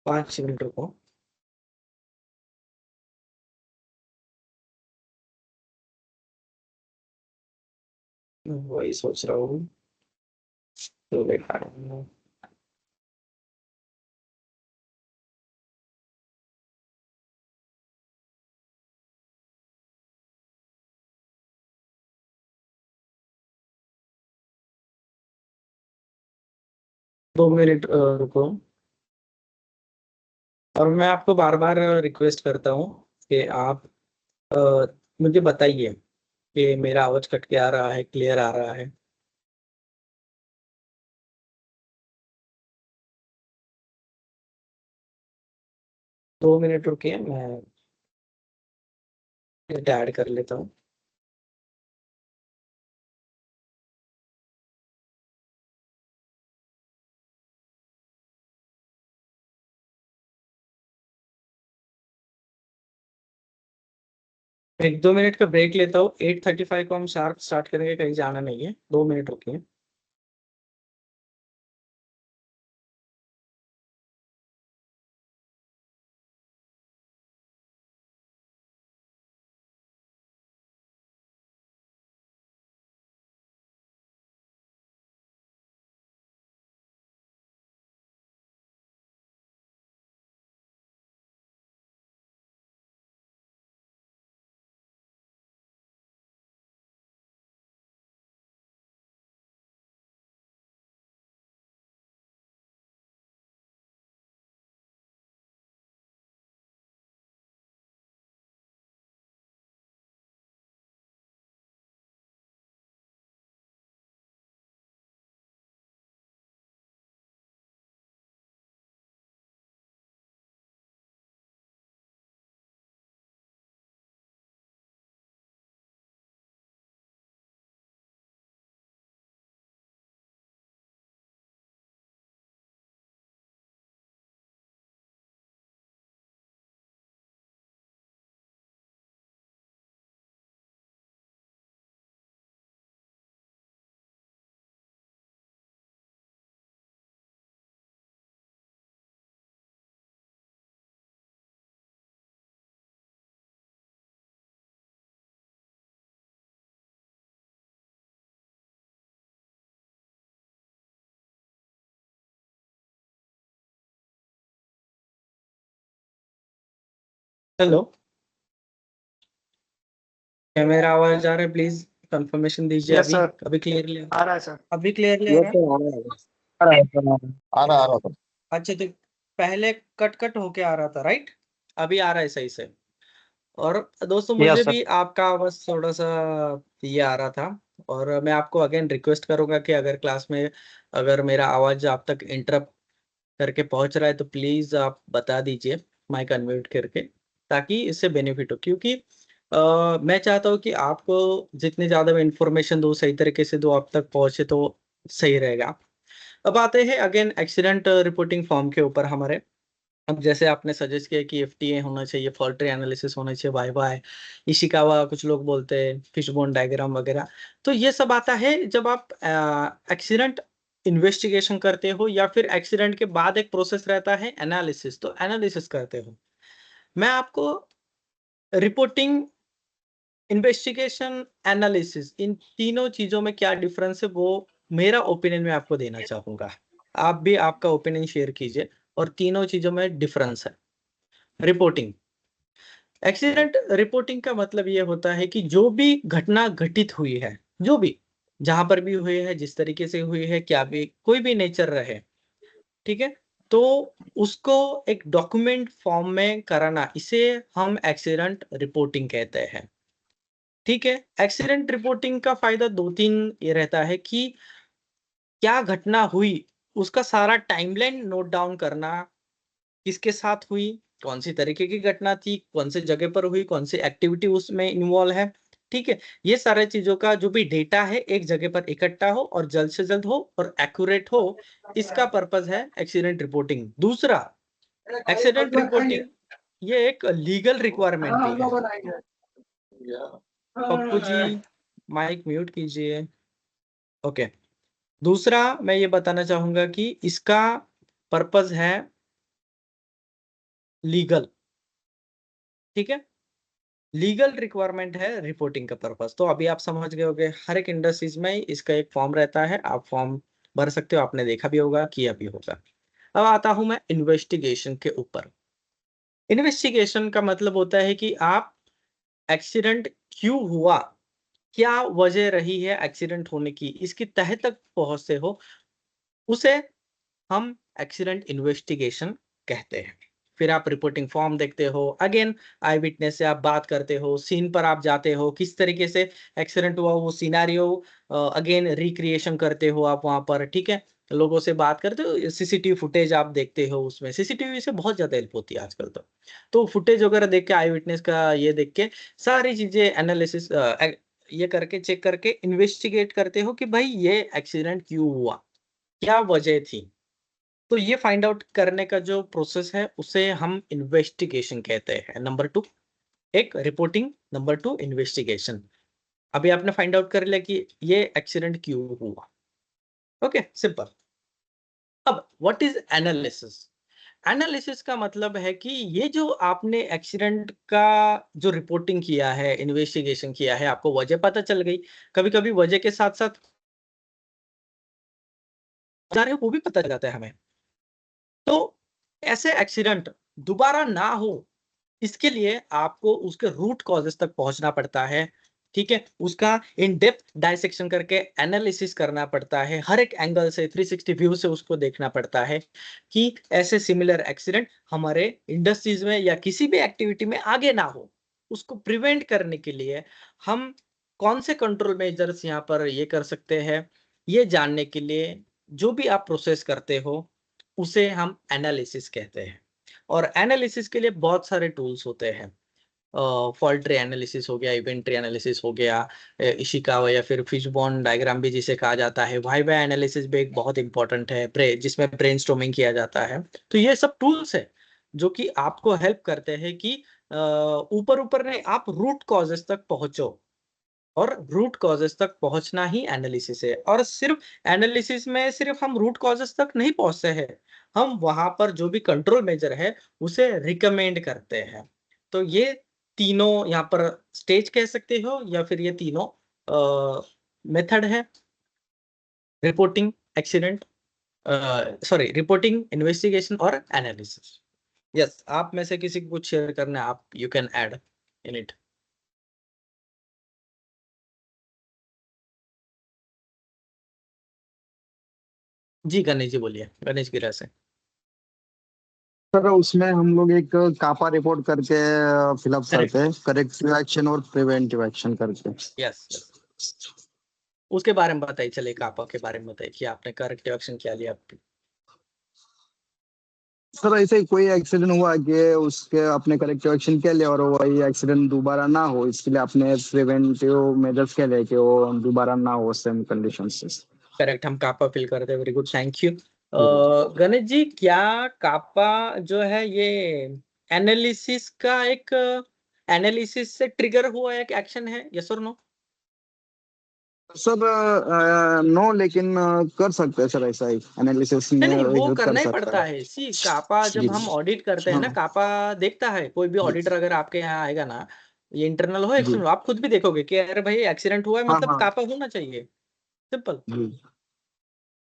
5 मिनट रुको। वही सोच रहा हूँ, तो बेकार है। 2 मिनट रुको। और मैं आपको बार बार रिक्वेस्ट करता हूँ कि आप अ, मुझे बताइए कि मेरा आवाज कट के आ रहा है, क्लियर आ रहा है। 2 मिनट रुकिए, मैं ऐड कर लेता हूँ। एक 2 मिनट का ब्रेक लेता हूँ, 8:35 को हम शार्प स्टार्ट करेंगे, कहीं जाना नहीं है, 2 मिनट रुकिए। हेलो, क्या मेरा आवाज आ रहा है? प्लीज कंफर्मेशन दीजिए। यस अभी सर, अभी क्लियरली आ रहा है सर। अभी क्लियरली आ ये रहा है? तो आ रहा है, आ रहा है, आ रहा है। आ रहा था। अच्छा, तो पहले कट कट होके आ रहा था, राइट? अभी आ रहा है सही से। और दोस्तों, मुझे यस सर। भी आपका आवाज थोड़ा सा ये आ रहा था। और मैं आपको अगेन रिक्वेस्ट करूंगा कि अगर क्लास में अगर मेरा आवाज आप तक इंटरप्ट करके पहुंच रहा है तो प्लीज आप बता दीजिए माइक अनम्यूट करके, ताकि इससे बेनिफिट हो। क्योंकि मैं चाहता हूँ कि आपको जितनी ज्यादा इंफॉर्मेशन दो, सही तरीके से दो, आप तक पहुंचे तो सही रहेगा। अब आते हैं अगेन एक्सीडेंट रिपोर्टिंग फॉर्म के ऊपर हमारे। अब जैसे आपने सजेस्ट किया कि एफटीए होना चाहिए, फॉल्ट ट्री एनालिसिस होना चाहिए, वाइवा है, इशिकावा कुछ लोग बोलते हैं, फिशबोन डायग्राम वगैरह। तो ये सब आता है जब आप एक्सीडेंट इन्वेस्टिगेशन करते हो, या फिर एक्सीडेंट के बाद एक प्रोसेस रहता है एनालिसिस, तो एनालिसिस करते हो। मैं आपको रिपोर्टिंग, इन्वेस्टिगेशन, एनालिसिस, इन तीनों चीजों में क्या डिफरेंस है वो मेरा ओपिनियन में आपको देना चाहूंगा। आप भी आपका ओपिनियन शेयर कीजिए। और तीनों चीजों में डिफरेंस है। रिपोर्टिंग, एक्सीडेंट रिपोर्टिंग का मतलब ये होता है कि जो भी घटना घटित हुई है, जो भी जहां पर भी हुई है, जिस तरीके से हुई है, क्या भी कोई भी नेचर रहे, ठीक है, तो उसको एक डॉक्यूमेंट फॉर्म में कराना, इसे हम एक्सीडेंट रिपोर्टिंग कहते हैं। ठीक है, एक्सीडेंट रिपोर्टिंग का फायदा दो तीन ये रहता है कि क्या घटना हुई उसका सारा टाइमलाइन नोट डाउन करना, किसके साथ हुई, कौन सी तरीके की घटना थी, कौन से जगह पर हुई, कौन सी एक्टिविटी उसमें इन्वॉल्व है। ठीक है, ये सारे चीजों का जो भी डेटा है एक जगह पर इकट्ठा हो और जल्द से जल्द हो और एक्यूरेट हो, इसका पर्पस है एक्सीडेंट रिपोर्टिंग। दूसरा, एक्सीडेंट रिपोर्टिंग ये एक लीगल रिक्वायरमेंट भी है। पप्पू जी, माइक म्यूट कीजिए। ओके, दूसरा मैं ये बताना चाहूंगा कि इसका पर्पस है लीगल। ठीक है, लीगल रिक्वायरमेंट है रिपोर्टिंग का पर्पस। तो अभी आप समझ गए होंगे, हर एक इंडस्ट्रीज में इसका एक फॉर्म रहता है, आप फॉर्म भर सकते हो, आपने देखा भी होगा, किया भी होगा। अब आता हूं मैं इन्वेस्टिगेशन के ऊपर। इन्वेस्टिगेशन का मतलब होता है कि आप एक्सीडेंट क्यों हुआ, क्या वजह रही है एक्सीडेंट होने की, इसकी तह तक पहुंचते हो, उसे हम एक्सीडेंट इन्वेस्टिगेशन कहते हैं। फिर आप रिपोर्टिंग फॉर्म देखते हो, अगेन आई विटनेस से आप बात करते हो, सीन पर आप जाते हो, किस तरीके से एक्सीडेंट हुआ वो सिनेरियो अगेन रिक्रिएशन करते हो आप वहां पर। ठीक है, लोगों से बात करते हो, सीसीटीवी फुटेज आप देखते हो, उसमें सीसीटीवी से बहुत ज्यादा हेल्प होती है आजकल। तो फुटेज वगैरह देख के, आई विटनेस का ये देख के सारी चीजें एनालिसिस ये करके, चेक करके इन्वेस्टिगेट करते हो कि भाई ये एक्सीडेंट क्यों हुआ, क्या वजह थी। तो ये फाइंड आउट करने का जो प्रोसेस है उसे हम इन्वेस्टिगेशन कहते हैं। नंबर टू, एक रिपोर्टिंग, नंबर टू इन्वेस्टिगेशन। अभी आपने फाइंड आउट कर लिया कि ये एक्सीडेंट क्यों हुआ। Okay, simple. अब व्हाट इज एनालिसिस? एनालिसिस का मतलब है कि ये जो आपने एक्सीडेंट का जो रिपोर्टिंग किया है, इन्वेस्टिगेशन किया है, आपको वजह पता चल गई, कभी कभी वजह के साथ साथ जा रहे हो वो भी पता चल जाता है हमें। तो ऐसे एक्सीडेंट दोबारा ना हो, इसके लिए आपको उसके रूट कॉजेस तक पहुंचना पड़ता है। ठीक है, उसका इन डेप्थ डाइसेक्शन करके एनालिसिस करना पड़ता है, हर एक एंगल से 360 व्यू से उसको देखना पड़ता है कि ऐसे सिमिलर एक्सीडेंट हमारे इंडस्ट्रीज में या किसी भी एक्टिविटी में आगे ना हो। उसको प्रिवेंट करने के लिए हम कौन से कंट्रोल मेजर्स यहाँ पर ये कर सकते हैं, ये जानने के लिए जो भी आप प्रोसेस करते हो उसे हम एनालिसिस कहते हैं। और एनालिसिस के लिए बहुत सारे टूल्स होते हैं। फॉल्ट ट्री एनालिसिस हो गया, इवेंट ट्री एनालिसिस हो गया, इशिकावा या फिर फिशबोन डायग्राम भी जिसे कहा जाता है, वाइवा एनालिसिस भी एक बहुत इंपॉर्टेंट है, जिसमें ब्रेनस्टॉर्मिंग किया जाता है। तो ये सब टूल्स है जो कि आपको हेल्प करते हैं कि ऊपर ऊपर नहीं, आप रूट कॉजेस तक पहुंचो। और रूट कॉजेस तक पहुंचना ही एनालिसिस है। और सिर्फ एनालिसिस में सिर्फ हम रूट कॉजेस तक नहीं पहुंचते हैं, हम वहां पर जो भी कंट्रोल मेजर है उसे रिकमेंड करते हैं। तो ये तीनों यहाँ पर स्टेज कह सकते हो, या फिर ये तीनों मेथड है। Reporting, accident, sorry, reporting, investigation और एनालिसिस। यस, आप में से किसी को कुछ शेयर करना है, आप you can add in it. जी गणेश जी बोलिए, गणेश गिरा से। सर उसमें हम लोग एक कापा रिपोर्ट करके फिलअप करेक्ट, करते हैं, करेक्टिव एक्शन और प्रिवेंटिव एक्शन करके। यस यस, उसके बारे में बताइए, चलिए कापा के बारे में बताइए कि आपने करेक्टिव एक्शन क्या लिया। सर ऐसे ही कोई एक्सीडेंट हुआ कि उसके अपने करेक्टिव एक्शन क्या लिया और वही एक्सीडेंट दोबारा ना हो, इसके लिए अपने प्रिवेंटिव मेजर्स क्या ले कि वो दोबारा ना हो सेम कंडीशन से। करेक्ट, हम कापा फिल करते हैं, very good, thank you. Ganesh ji, क्या कापा जो है ये एनालिसिस का एक एनालिसिस से ट्रिगर हुआ एक एक्शन है, यस और नो? सर नो, लेकिन कर सकते हैं सर, ऐसा ही एनालिसिस में नहीं, वो हेल्प कर करना ही सकता पड़ता है। है। सी कापा जी जब हम ऑडिट करते हैं ना, हाँ कापा देखता है, कोई भी जी ऑडिटर अगर आपके यहाँ आएगा ना, ये इंटरनल हो जी एक्सटर्नल, आप खुद भी देखोगे कि अरे भाई एक्सीडेंट हुआ है, हाँ मतलब हाँ कापा होना चाहिए, सिंपल। जी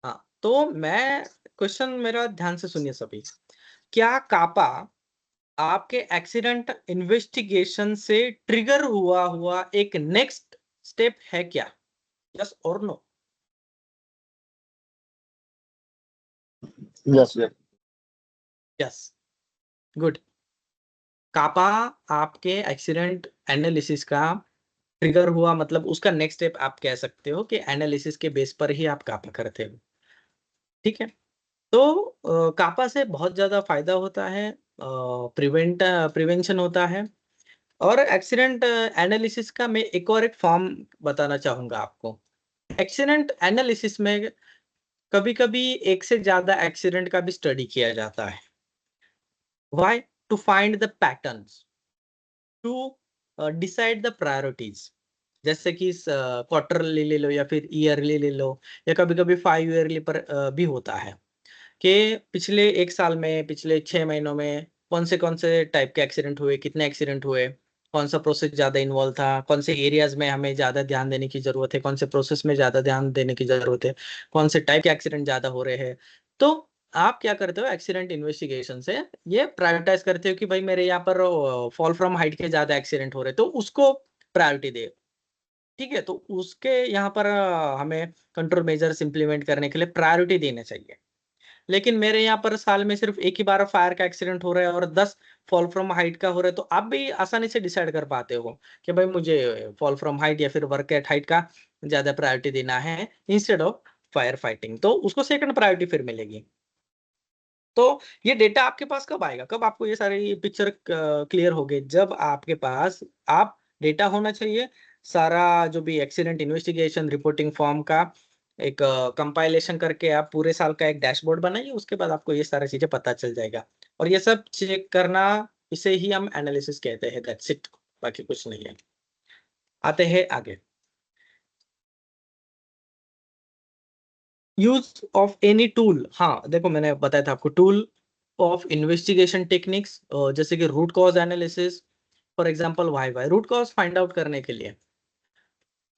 हाँ, तो मैं क्वेश्चन मेरा ध्यान से सुनिए सभी। क्या कापा आपके एक्सीडेंट इन्वेस्टिगेशन से ट्रिगर हुआ हुआ एक नेक्स्ट स्टेप है क्या, यस और no? Yes. Yes, good. CAPA आपके एक्सीडेंट एनालिसिस का ट्रिगर हुआ, मतलब उसका नेक्स्ट स्टेप आप कह सकते हो कि एनालिसिस के बेस पर ही आप कापा करते हो, ठीक है। तो कापा से बहुत ज्यादा फायदा होता है, प्रिवेंशन होता है। और एक्सीडेंट एनालिसिस का मैं एक और एक फॉर्म बताना चाहूंगा आपको। एक्सीडेंट एनालिसिस में कभी-कभी एक से ज्यादा एक्सीडेंट का भी स्टडी किया जाता है। Why? To find the patterns, to decide the priorities. जैसे कि क्वार्टरली ले लो या फिर ईयरली ले लो, या कभी-कभी 5 ईयरली पर भी होता है कि पिछले 1 साल में, पिछले 6 महीनों में कौन से टाइप के एक्सीडेंट हुए, कितने एक्सीडेंट हुए, कौन-सा प्रोसेस ज़्यादा इन्वॉल्व था, कौन से एरियाज़ में हमें ज़्यादा ध्यान देने की ज़रूरत है, कौन से प्रोसेस में ज़्यादा ध्यान देने की ज़रूरत है, कौन से टाइप के एक्सीडेंट ज़्यादा हो रहे हैं। तो आप क्या करते हो एक्सीडेंट इन्वेस्टिगेशन से, ये प्रायोरिटाइज़ करते हो कि भाई मेरे यहाँ पर फॉल फ्रॉम हाइट के ज़्यादा एक्सीडेंट हो रहे हैं, तो उसको प्रायोरिटी दे, ठीक है? तो उसके यहाँ पर हमें कंट्रोल मेजर्स इम्प्लीमेंट करने के लिए प्रायोरिटी देना चाहिए। लेकिन मेरे यहाँ पर साल में सिर्फ 1 ही बार फायर का एक्सीडेंट हो रहा है और 10 फॉल फ्रॉम हाइट का हो रहा है, तो आप भी आसानी से डिसाइड कर पाते हो कि भाई मुझे फॉल फ्रॉम हाइट या फिर वर्क एट हाइट का ज़्यादा प्रायोरिटी देना है इंस्टेड ऑफ फायर फाइटिंग, तो उसको सेकंड प्रायोरिटी फिर मिलेगी। तो ये डेटा आपके पास कब आएगा? कब आपको ये सारी पिक्चर क्लियर होगी? जब आपके पास आप डेटा होना चाहिए, सारा जो भी एक्सीडेंट इन्वेस्टिगेशन रिपोर्टिंग फॉर्म का एक कंपाइलेशन करके आप पूरे साल का एक डैशबोर्ड बनाइए, उसके बाद आपको ये सारी चीज़ें पता चल जाएगा। और ये सब चेक करना, इसे ही हम एनालिसिस कहते हैं, दैट्स इट, बाकी कुछ नहीं है। आते हैं आगे। यूज ऑफ एनी टूल, हाँ देखो मैंने बताया था आपको, टूल ऑफ इन्वेस्टिगेशन टेक्निक्स, जैसे कि root cause analysis, for example why root cause find out करने के लिए,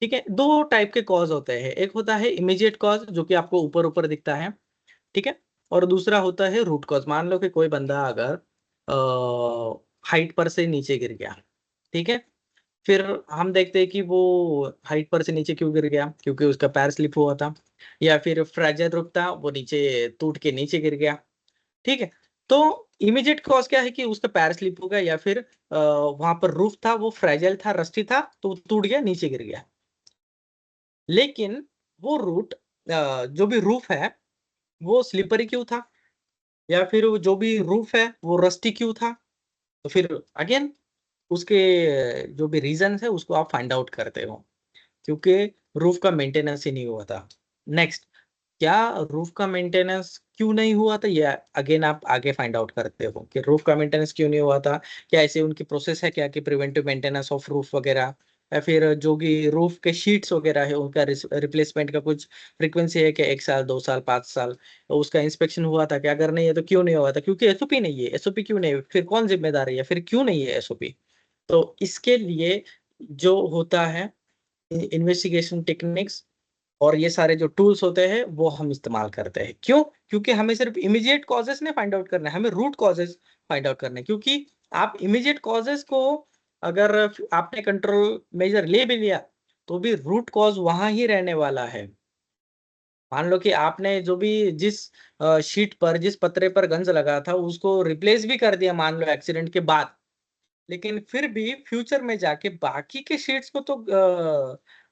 ठीक है। 2 टाइप के कॉज होते हैं, एक होता है इमीडिएट कॉज जो कि आपको ऊपर ऊपर दिखता है, ठीक है, और दूसरा होता है रूट कॉज। मान लो कि कोई बंदा अगर हाइट पर से नीचे गिर गया, ठीक है, फिर हम देखते हैं कि वो हाइट पर से नीचे क्यों गिर गया, क्योंकि उसका पैर स्लिप हुआ था, या फिर फ्रैजाइल रूफ था, वो नीचे टूट के नीचे गिर गया, ठीक है। तो इमीडिएट कॉज क्या है कि उसका पैर स्लिप हो गया, या फिर वहां पर रूफ था, वो फ्रैजाइल था, रस्टी था, तो टूट गया, नीचे गिर गया। लेकिन वो जो भी रूफ है वो स्लिपरी क्यों था, या फिर वो जो भी रूफ है वो रस्टी क्यों था, तो फिर अगेन उसके जो भी रीजन है उसको आप फाइंड आउट करते हो, क्योंकि रूफ का मेंटेनेंस ही नहीं हुआ था। नेक्स्ट, क्या रूफ का मेंटेनेंस क्यों नहीं हुआ था, ये अगेन आप आगे फाइंड आउट करते हो कि रूफ का मेंटेनेंस क्यों नहीं हुआ था, क्या ऐसे उनकी प्रोसेस है क्या कि प्रिवेंटिव मेंटेनेंस ऑफ रूफ वगैरह, या फिर जो भी रूफ के शीट्स वगैरह है उनका रिप्लेसमेंट का कुछ फ्रीक्वेंसी है कि 1 साल, 2 साल, 5 साल, तो उसका इंस्पेक्शन हुआ था कि अगर नहीं है तो क्यों नहीं हुआ था, क्योंकि एसओपी नहीं है, एसओपी क्यों नहीं है, फिर कौन जिम्मेदार है, या फिर क्यों नहीं है एसओपी। तो इसके लिए जो होता है इन्वेस्टिगेशन टेक्निक्स और ये सारे जो टूल्स होते हैं वो हम इस्तेमाल करते हैं। क्यों? क्योंकि हमें सिर्फ इमीडिएट कॉजेस नहीं फाइंड आउट करना है, हमें रूट कॉजेस फाइंड आउट करने हैं। क्योंकि आप इमीडिएट कॉजेस को अगर आपने कंट्रोल मेजर ले भी लिया तो भी रूट कॉज वहां ही रहने वाला है। मान लो कि आपने जो भी जिस शीट पर, जिस पत्रे पर गंज लगा था उसको रिप्लेस भी कर दिया मान लो एक्सीडेंट के बाद, लेकिन फिर भी फ्यूचर में जाके बाकी के शीट्स को तो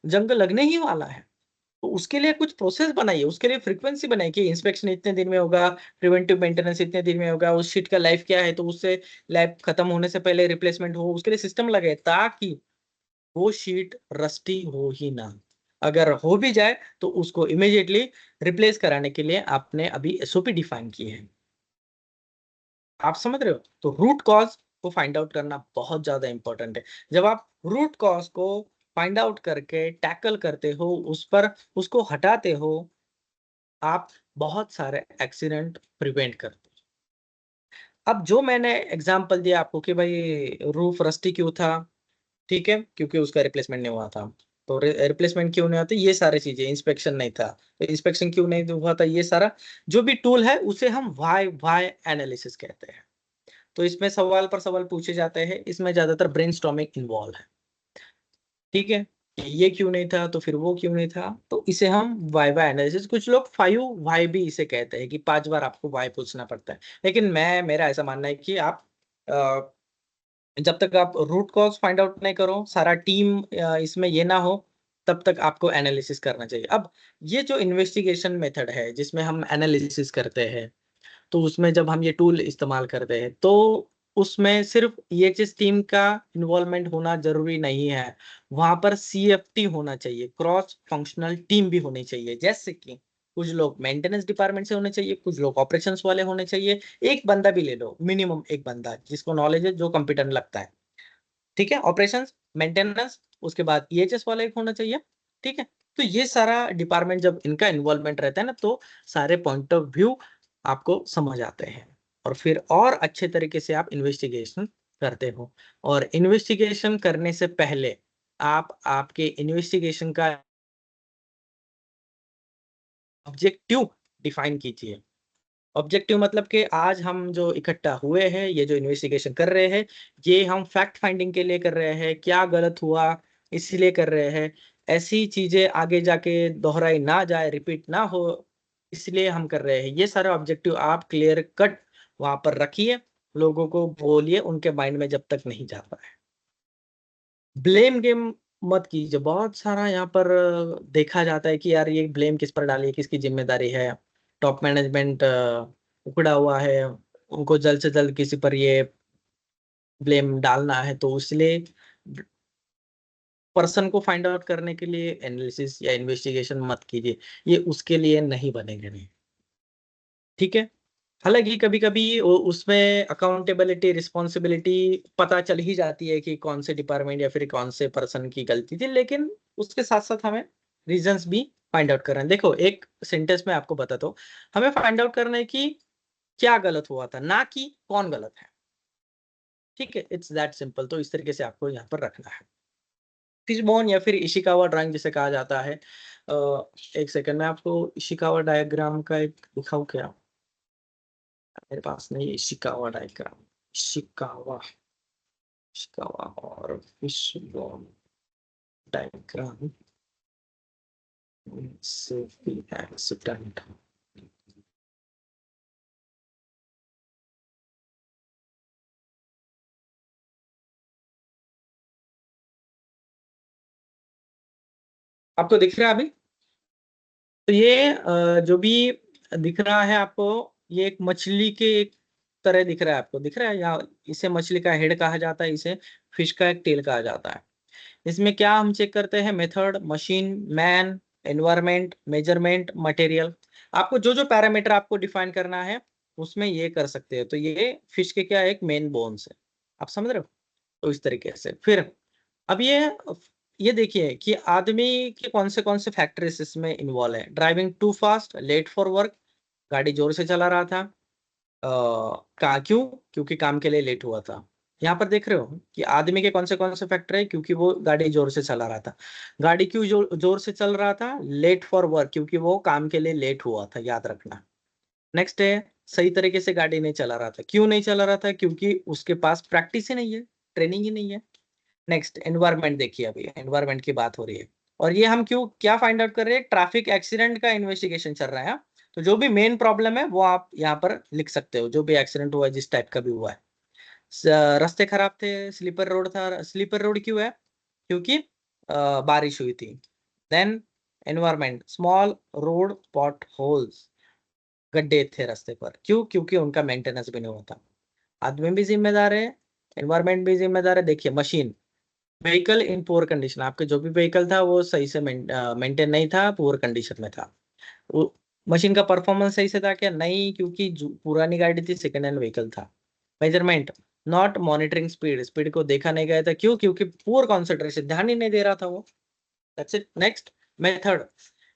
जंग लगने ही वाला है। तो उसके लिए कुछ प्रोसेस बनाइए, उसके लिए फ्रीक्वेंसी बनाइए कि इंस्पेक्शन इतने दिन में होगा, प्रिवेंटिव मेंटेनेंस इतने दिन में होगा, उस शीट का लाइफ क्या है तो उससे लाइफ खत्म होने से पहले रिप्लेसमेंट हो, उसके लिए सिस्टम लगे ताकि वो शीट रस्टी हो ही ना। अगर हो भी जाए तो उसको इमीडिएटली रिप्लेस कराने के लिए आपने अभी एसओपी डिफाइन की है। आप समझ रहे हो? तो रूट कॉज को फाइंड आउट करना बहुत ज्यादा इंपॉर्टेंट है। जब आप रूट कॉज को फाइंड आउट करके टैकल करते हो, उस पर उसको हटाते हो, आप बहुत सारे एक्सीडेंट प्रिवेंट करते हो। अब जो मैंने एग्जांपल दिया आपको कि भाई रूफ रस्टी क्यों था, ठीक है, क्योंकि उसका रिप्लेसमेंट नहीं हुआ था। तो रिप्लेसमेंट क्यों नहीं होता, ये सारी चीजें, इंस्पेक्शन नहीं था तो इंस्पेक्शन क्यों नहीं हुआ था, ये सारा जो भी टूल है उसे हम वाई एनालिसिस कहते हैं। तो इसमें सवाल पर सवाल पूछे जाते हैं, इसमें ज्यादातर ब्रेनस्टॉर्मिंग इन्वॉल्व है, ठीक है। ये क्यों नहीं था तो फिर वो क्यों नहीं था, तो इसे हम वाई एनालिसिस, कुछ लोग 5 वाई भी इसे कहते हैं कि 5 बार आपको वाई पूछना पड़ता है। लेकिन मेरा ऐसा मानना है कि आप जब तक आप रूट कॉज फाइंड आउट नहीं करो, सारा टीम इसमें ये ना हो, तब तक आपको एनालिसिस करना चाहिए। अब ये जो इन्वेस्टिगेशन मेथड है जिसमें हम एनालिसिस करते हैं, तो उसमें जब हम ये टूल इस्तेमाल करते हैं तो उसमें सिर्फ ईएचएस टीम का इन्वॉल्वमेंट होना जरूरी नहीं है, वहां पर सीएफटी होना चाहिए, क्रॉस फंक्शनल टीम भी होनी चाहिए। जैसे कि कुछ लोग मेंटेनेंस डिपार्टमेंट से होने चाहिए, कुछ लोग ऑपरेशंस वाले होने चाहिए, एक बंदा भी ले लो, मिनिमम एक बंदा जिसको नॉलेज है, जो कंपिटेंट लगता है, ठीक है। ऑपरेशंस, मेंटेनेंस, उसके बाद ईएचएस वाला एक होना चाहिए, ठीक है। तो ये सारा डिपार्टमेंट जब इनका इन्वॉल्वमेंट रहता है ना, तो सारे पॉइंट ऑफ व्यू आपको समझ आते हैं और फिर और अच्छे तरीके से आप इन्वेस्टिगेशन करते हो। और इन्वेस्टिगेशन करने से पहले आप आपके इन्वेस्टिगेशन का ऑब्जेक्टिव डिफाइन कीजिए। ऑब्जेक्टिव मतलब कि आज हम जो इकट्ठा हुए हैं, ये जो इन्वेस्टिगेशन कर रहे हैं, ये हम फैक्ट फाइंडिंग के लिए कर रहे हैं, क्या गलत हुआ इसलिए कर रहे हैं, ऐसी चीजें आगे जाके दोहराई ना जाए, रिपीट ना हो, इसलिए हम कर रहे हैं। ये सारे ऑब्जेक्टिव आप क्लियर कट वहां पर रखिए, लोगों को बोलिए, उनके माइंड में जब तक नहीं जाता है। ब्लेम गेम मत कीजिए। बहुत सारा यहाँ पर देखा जाता है कि यार ये ब्लेम किस पर डालिए, किसकी जिम्मेदारी है, टॉप मैनेजमेंट उखड़ा हुआ है, उनको जल्द से जल्द किसी पर ये ब्लेम डालना है। तो इसलिए पर्सन को फाइंड आउट करने के लिए एनालिसिस या इन्वेस्टिगेशन मत कीजिए, ये उसके लिए नहीं बनेंगे, नहीं, ठीक है। हालांकि कभी कभी उसमें अकाउंटेबिलिटी, रिस्पॉन्सिबिलिटी पता चल ही जाती है कि कौन से डिपार्टमेंट या फिर कौन से पर्सन की गलती थी, लेकिन उसके साथ साथ हमें रीजंस भी फाइंड आउट करना है। देखो, एक सेंटेंस में आपको बताता हूँ, हमें फाइंड आउट करना है कि क्या गलत हुआ था, ना कि कौन गलत है, ठीक है। It's that simple. तो इस तरीके से आपको यहाँ पर रखना है। फिशबोन या फिर इशिकावा ड्राइंग जिसे कहा जाता है, एक सेकंड में आपको इशिकावा डायग्राम का एक दिखाऊं क्या, मेरे पास नहीं है इशिकावा डायग्राम। इशिकावा, इशिकावा और फिशबोन डायग्राम सेफ्टी एक्सीडेंट। आपको दिख रहा है अभी? तो ये जो भी दिख रहा है आपको, ये एक मछली के एक तरह दिख रहा है, आपको दिख रहा है, या इसे मछली का हेड कहा जाता है, इसे फिश का एक टेल कहा जाता है। इसमें क्या हम चेक करते हैं, method, machine, man, environment, measurement, material. आपको जो जो पैरामीटर आपको डिफाइन करना है उसमें ये कर सकते हैं। तो ये फिश के क्या एक मेन बोन्स है, आप समझ रहे हो? तो इस तरीके से फिर अब ये देखिए कि आदमी के कौन से फैक्टर्स इसमें इन्वॉल्व है। Driving too fast, late for work, गाड़ी जोर से चला रहा था, क्यों? क्योंकि काम के लिए लेट हुआ था। यहाँ पर देख रहे हो कि आदमी के कौन से फैक्टर है, क्योंकि वो गाड़ी जोर से चला रहा था। गाड़ी क्यों जोर से चल रहा था? लेट फॉर वर्क, क्योंकि वो काम के लिए लेट हुआ था, याद रखना। नेक्स्ट है सही तरीके से गाड़ी नहीं चला रहा था। क्यों नहीं चला रहा था? क्योंकि उसके पास प्रैक्टिस ही नहीं है, ट्रेनिंग ही नहीं है। नेक्स्ट एनवायरमेंट देखिए, अभी एनवायरमेंट की बात हो रही है, और ये हम क्यों क्या फाइंड आउट कर रहे हैं? ट्रैफिक एक्सीडेंट का इन्वेस्टिगेशन चल रहा है। तो जो भी मेन प्रॉब्लम है वो आप यहाँ पर लिख सकते हो, जो भी एक्सीडेंट हुआ है, जिस टाइप का भी हुआ है। रास्ते खराब थे, स्लीपर रोड था। स्लीपर रोड क्यों है? क्योंकि बारिश हुई थी। Then environment, small road potholes, गड्ढे थे रास्ते पर। क्यों? क्योंकि उनका मेंटेनेंस भी नहीं होता। आदमी भी जिम्मेदार है, एनवायरमेंट भी जिम्मेदार है। देखिए machine, vehicle in poor condition, आपके जो भी व्हीकल था वो सही से मेंटेन नहीं था, पुअर कंडीशन में था। मशीन का परफॉर्मेंस सही से था क्या? नहीं, क्योंकि पुरानी गाड़ी थी, सेकंड हैंड व्हीकल था। Measurement, not monitoring speed, speed को देखा नहीं गया था। क्यों? क्योंकि पुअर कॉन्सेंट्रेशन, ध्यान ही नहीं दे रहा था वो। That's it. Next method,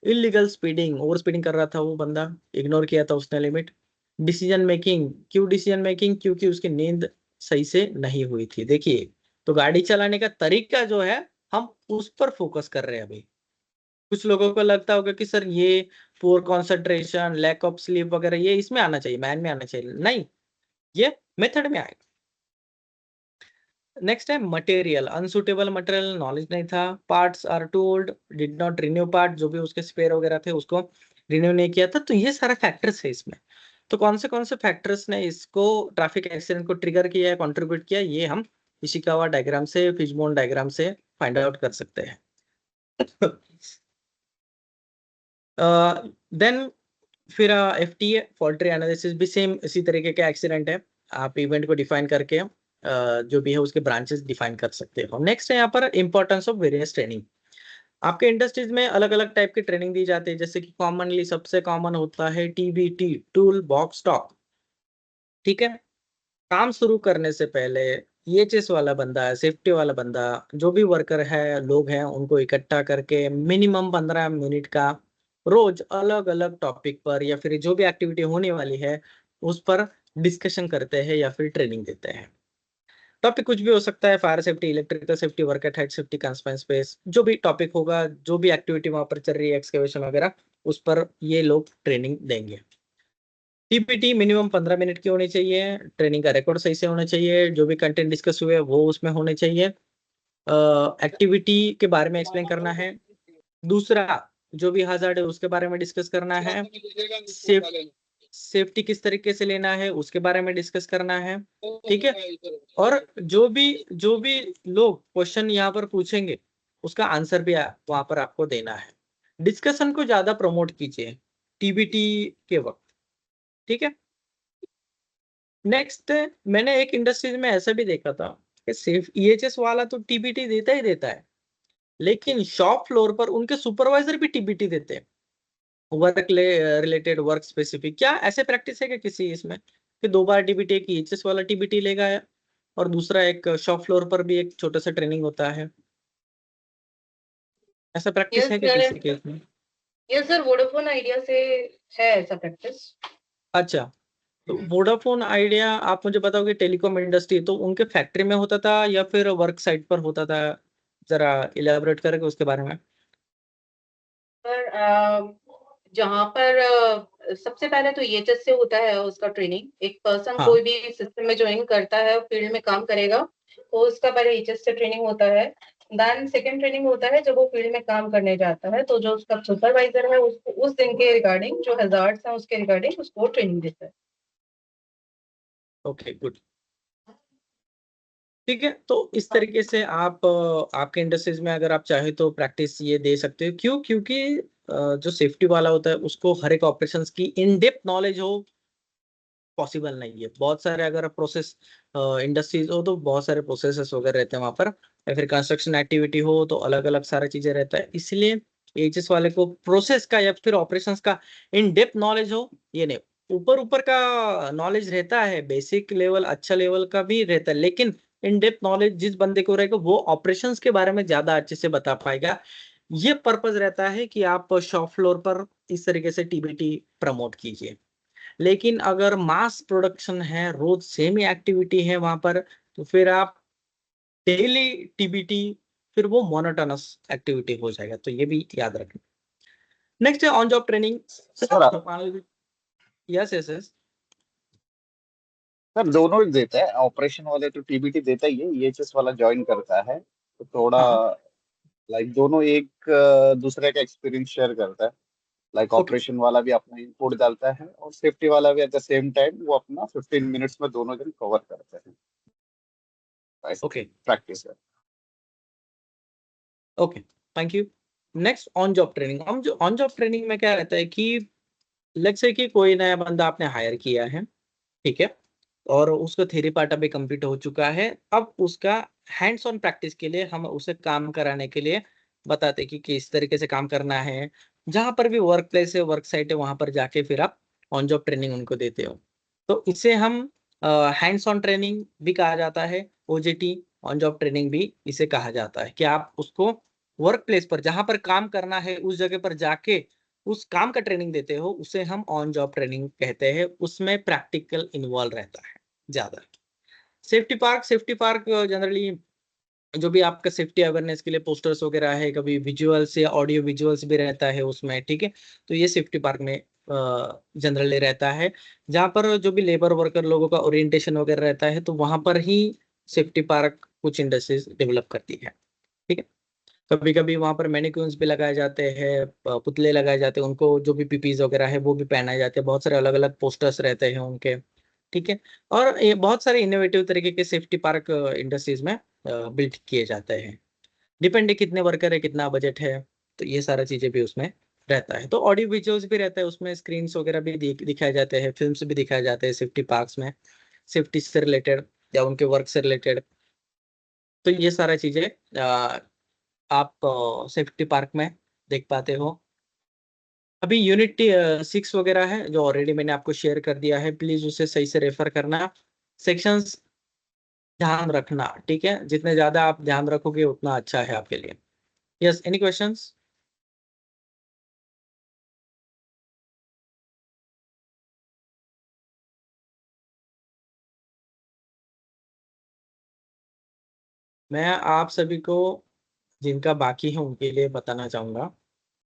illegal speeding, over speeding कर रहा था वो बंदा, इग्नोर किया था उसने लिमिट। डिसीजन मेकिंग, क्यों डिसीजन मेकिंग? क्योंकि उसकी नींद सही से नहीं हुई थी। देखिए, तो गाड़ी चलाने का तरीका जो है, हम उस पर फोकस कर रहे हैं अभी। कुछ लोगों को लगता होगा कि सर ये poor concentration, lack of sleep वगैरह ये इसमें आना चाहिए, मैन में आना चाहिए। नहीं, ये मेथड में आएगा। नेक्स्ट है मटेरियल, अनसुटेबल मटेरियल, नॉलेज नहीं था। Parts are too old, did not renew part, जो भी उसके स्पेयर वगैरह थे उसको रिन्यू नहीं किया था। तो ये सारे फैक्टर्स है इसमें। तो कौन से फैक्टर्स ने इसको ट्रैफिक एक्सीडेंट को ट्रिगर किया है, कंट्रीब्यूट किया, ये हम इशिकावा डायग्राम से, फिशबोन डायग्राम से फाइंड आउट कर सकते हैं। देन फिर FTA फॉल्ट ट्री एनालिसिस भी सेम इसी तरीके का एक्सीडेंट है। आप इवेंट को डिफाइन करके जो भी है उसके ब्रांचेस डिफाइन कर सकते हो। नेक्स्ट है यहाँ पर इंपॉर्टेंस ऑफ वेरियस ट्रेनिंग। आपके इंडस्ट्रीज में अलग अलग टाइप की ट्रेनिंग दी जाती है, जैसे कि कॉमनली सबसे कॉमन होता है TBT, टूल बॉक्स टॉक। ठीक है, काम शुरू करने से पहले EHS वाला बंदा, सेफ्टी वाला बंदा, जो भी वर्कर है, लोग हैं, उनको इकट्ठा करके मिनिमम 15 मिनट का रोज अलग अलग टॉपिक पर या फिर जो भी एक्टिविटी होने वाली है उस पर डिस्कशन करते हैं या फिर ट्रेनिंग देते हैं। टॉपिक कुछ भी हो सकता है, fire safety, electrical safety, work at height safety, confined space, जो भी टॉपिक होगा, जो भी एक्टिविटी वहां पर चल रही है, एक्सकेवेशन वगैरह, उस पर ये लोग ट्रेनिंग देंगे। TPT मिनिमम 15 मिनट की होनी चाहिए। ट्रेनिंग का रिकॉर्ड सही से होना चाहिए, जो भी कंटेंट डिस्कस हुए वो उसमें होने चाहिए। एक्टिविटी के बारे में एक्सप्लेन करना है। दूसरा, जो भी hazard है उसके बारे में डिस्कस करना है। सेफ्टी किस तरीके से लेना है उसके बारे में डिस्कस करना है। ठीक है, और जो भी लोग क्वेश्चन यहाँ पर पूछेंगे उसका आंसर भी वहां पर आपको देना है। डिस्कशन को ज्यादा प्रमोट कीजिए TBT के वक्त। ठीक है। नेक्स्ट, मैंने एक इंडस्ट्रीज में ऐसा भी देखा था कि सिर्फ EHS वाला तो TBT देता ही देता है, लेकिन शॉप फ्लोर पर उनके सुपरवाइजर भी TBT देते हैं, वर्क रिलेटेड, वर्क स्पेसिफिक। क्या ऐसे प्रैक्टिस है कि किसी इसमें कि 2 बार TBT, एक EHS वाला TBT लेगा है और दूसरा एक शॉप फ्लोर पर भी एक छोटा सा ट्रेनिंग होता है? ऐसा प्रैक्टिस यस है कि सर, किसी केस में? यस सर, वोडाफोन आइडिया से है ऐसा प्रैक्टिस। अच्छा, तो वोडाफोन आइडिया, आप मुझे बताओगे टेलीकॉम इंडस्ट्री, तो उनके फैक्ट्री में होता था या फिर वर्क साइट पर होता था? जरा इलेबोरेट करेंगे उसके बारे में। पर जहाँ पर सबसे पहले तो EHS से होता है उसका ट्रेनिंग। एक पर्सन हाँ। कोई भी सिस्टम में ज्वाइन करता है, फील्ड में काम करेगा, तो उसका पहले EHS से ट्रेनिंग होता है। देन सेकंड ट्रेनिंग होता है जब वो फील्ड में काम करने जाता है, तो जो उसका सुपरवाइजर है उसको उस दिन के रिगार्डिंग जो हैजार्ड्स हैं उसके रिगार्डिंग उसको ट्रेनिंग देता है। Okay, good. ठीक है, तो इस तरीके से आप आपके इंडस्ट्रीज में अगर आप चाहे तो प्रैक्टिस ये दे सकते हो। क्यों? क्योंकि जो सेफ्टी वाला होता है उसको हर एक ऑपरेशंस की इन डेप्थ नॉलेज हो, पॉसिबल नहीं है। बहुत सारे अगर प्रोसेस इंडस्ट्रीज हो तो बहुत सारे प्रोसेसेस वगैरह रहते हैं वहां पर, या फिर कंस्ट्रक्शन एक्टिविटी हो तो अलग अलग सारी चीजें रहता है। इसलिए EHS वाले को प्रोसेस का या फिर ऑपरेशंस का इन डेप्थ नॉलेज हो, ये नहीं। ऊपर ऊपर का नॉलेज रहता है, बेसिक लेवल, अच्छा लेवल का भी रहता है, लेकिन इन डेप्थ नॉलेज जिस बंदे को रहेगा वो ऑपरेशंस के बारे में ज्यादा अच्छे से बता पाएगा। ये पर्पज रहता है कि आप शॉप फ्लोर पर इस तरीके से TBT प्रमोट कीजिए। लेकिन अगर मास प्रोडक्शन है, रोज सेम ही एक्टिविटी है वहां पर, तो फिर आप डेली टीबीटी, फिर वो मोनोटोनस एक्टिविटी हो जाएगा, तो ये भी याद रखना। नेक्स्ट है on job training. Yes yes yes. Sir दोनों ही देता है, ऑपरेशन वाले तो टीबीटी देता ही है, ईएचएस वाला ज्वाइन करता है, तो थोड़ा हाँ लाइक दोनों एक दूसरे का एक्सपीरियंस शेयर करता है। लाइक ओके ऑपरेशन वाला भी अपना इनपुट डालता है और सेफ्टी वाला भी एट द सेम टाइम वो अपना 15 मिनट्स में दोनों जन कवर करते हैं। ऐसे ओके प्रैक्टिस है। Okay, thank you. Next on job training. हम जो ऑन जॉब ट्रेनिंग में क्या रहता है कि लेट्स से कि कोई नया बंदा आपने हायर किया है, ठीक है, और उसका थ्योरी पार्ट अभी कंप्लीट हो चुका है। अब उसका हैंड्स ऑन प्रैक्टिस के लिए हम उसे काम कराने के लिए बताते हैं कि किस तरीके से काम करना है। जहां पर भी वर्क प्लेस है, वर्क साइट है, वहां पर जाके फिर आप ऑन जॉब ट्रेनिंग उनको देते हो। तो इसे हम हैंड्स ऑन ट्रेनिंग भी कहा जाता है, ओजेटी ऑन जॉब ट्रेनिंग भी इसे कहा जाता है, कि आप उसको वर्क प्लेस पर जहां पर काम करना है उस जगह पर जाके उस काम का ट्रेनिंग देते हो, उसे हम ऑन जॉब ट्रेनिंग कहते हैं। उसमें प्रैक्टिकल इन्वॉल्व रहता है ज्यादा। सेफ्टी पार्क जनरली जो भी आपका सेफ्टी अवेयरनेस के लिए पोस्टर्स वगैरह है, कभी विजुअल्स या ऑडियो विजुअल्स भी रहता है उसमें, ठीक है। तो ये सेफ्टी पार्क में जनरली रहता है, जहाँ पर जो भी लेबर वर्कर लोगों का ओरिएंटेशन वगैरह रहता है, तो वहां पर ही सेफ्टी पार्क कुछ इंडस्ट्रीज डेवलप करती है, ठीक है। कभी कभी वहां पर मैनिक्विन्स भी लगाए जाते हैं, पुतले लगाए जाते हैं, उनको जो भी पीपीज वगैरह है वो भी पहनाए जाते हैं, बहुत सारे अलग अलग पोस्टर्स रहते हैं उनके, ठीक है। और ये बहुत सारे इनोवेटिव तरीके के सेफ्टी पार्क इंडस्ट्रीज में बिल्ड किए जाते हैं। डिपेंड है कितने वर्कर है, कितना बजट है, तो ये सारा चीजें भी उसमें रहता है। तो ऑडियो विजुअल्स भी रहता है उसमें, स्क्रीन्स वगैरह भी दिखाए जाते हैं, फिल्म्स भी दिखाए जाते हैं सेफ्टी पार्क्स में, सेफ्टी से रिलेटेड या उनके वर्क से रिलेटेड। तो ये सारा चीजें आप सेफ्टी पार्क में देख पाते हो। अभी यूनिट 6 वगैरह है जो ऑलरेडी मैंने आपको शेयर कर दिया है, प्लीज उसे सही से रेफर करना। सेक्शंस ध्यान रखना, ठीक है, जितने ज्यादा आप ध्यान रखोगे उतना अच्छा है आपके लिए। Yes, any questions? मैं आप सभी को जिनका बाकी है उनके लिए बताना चाहूंगा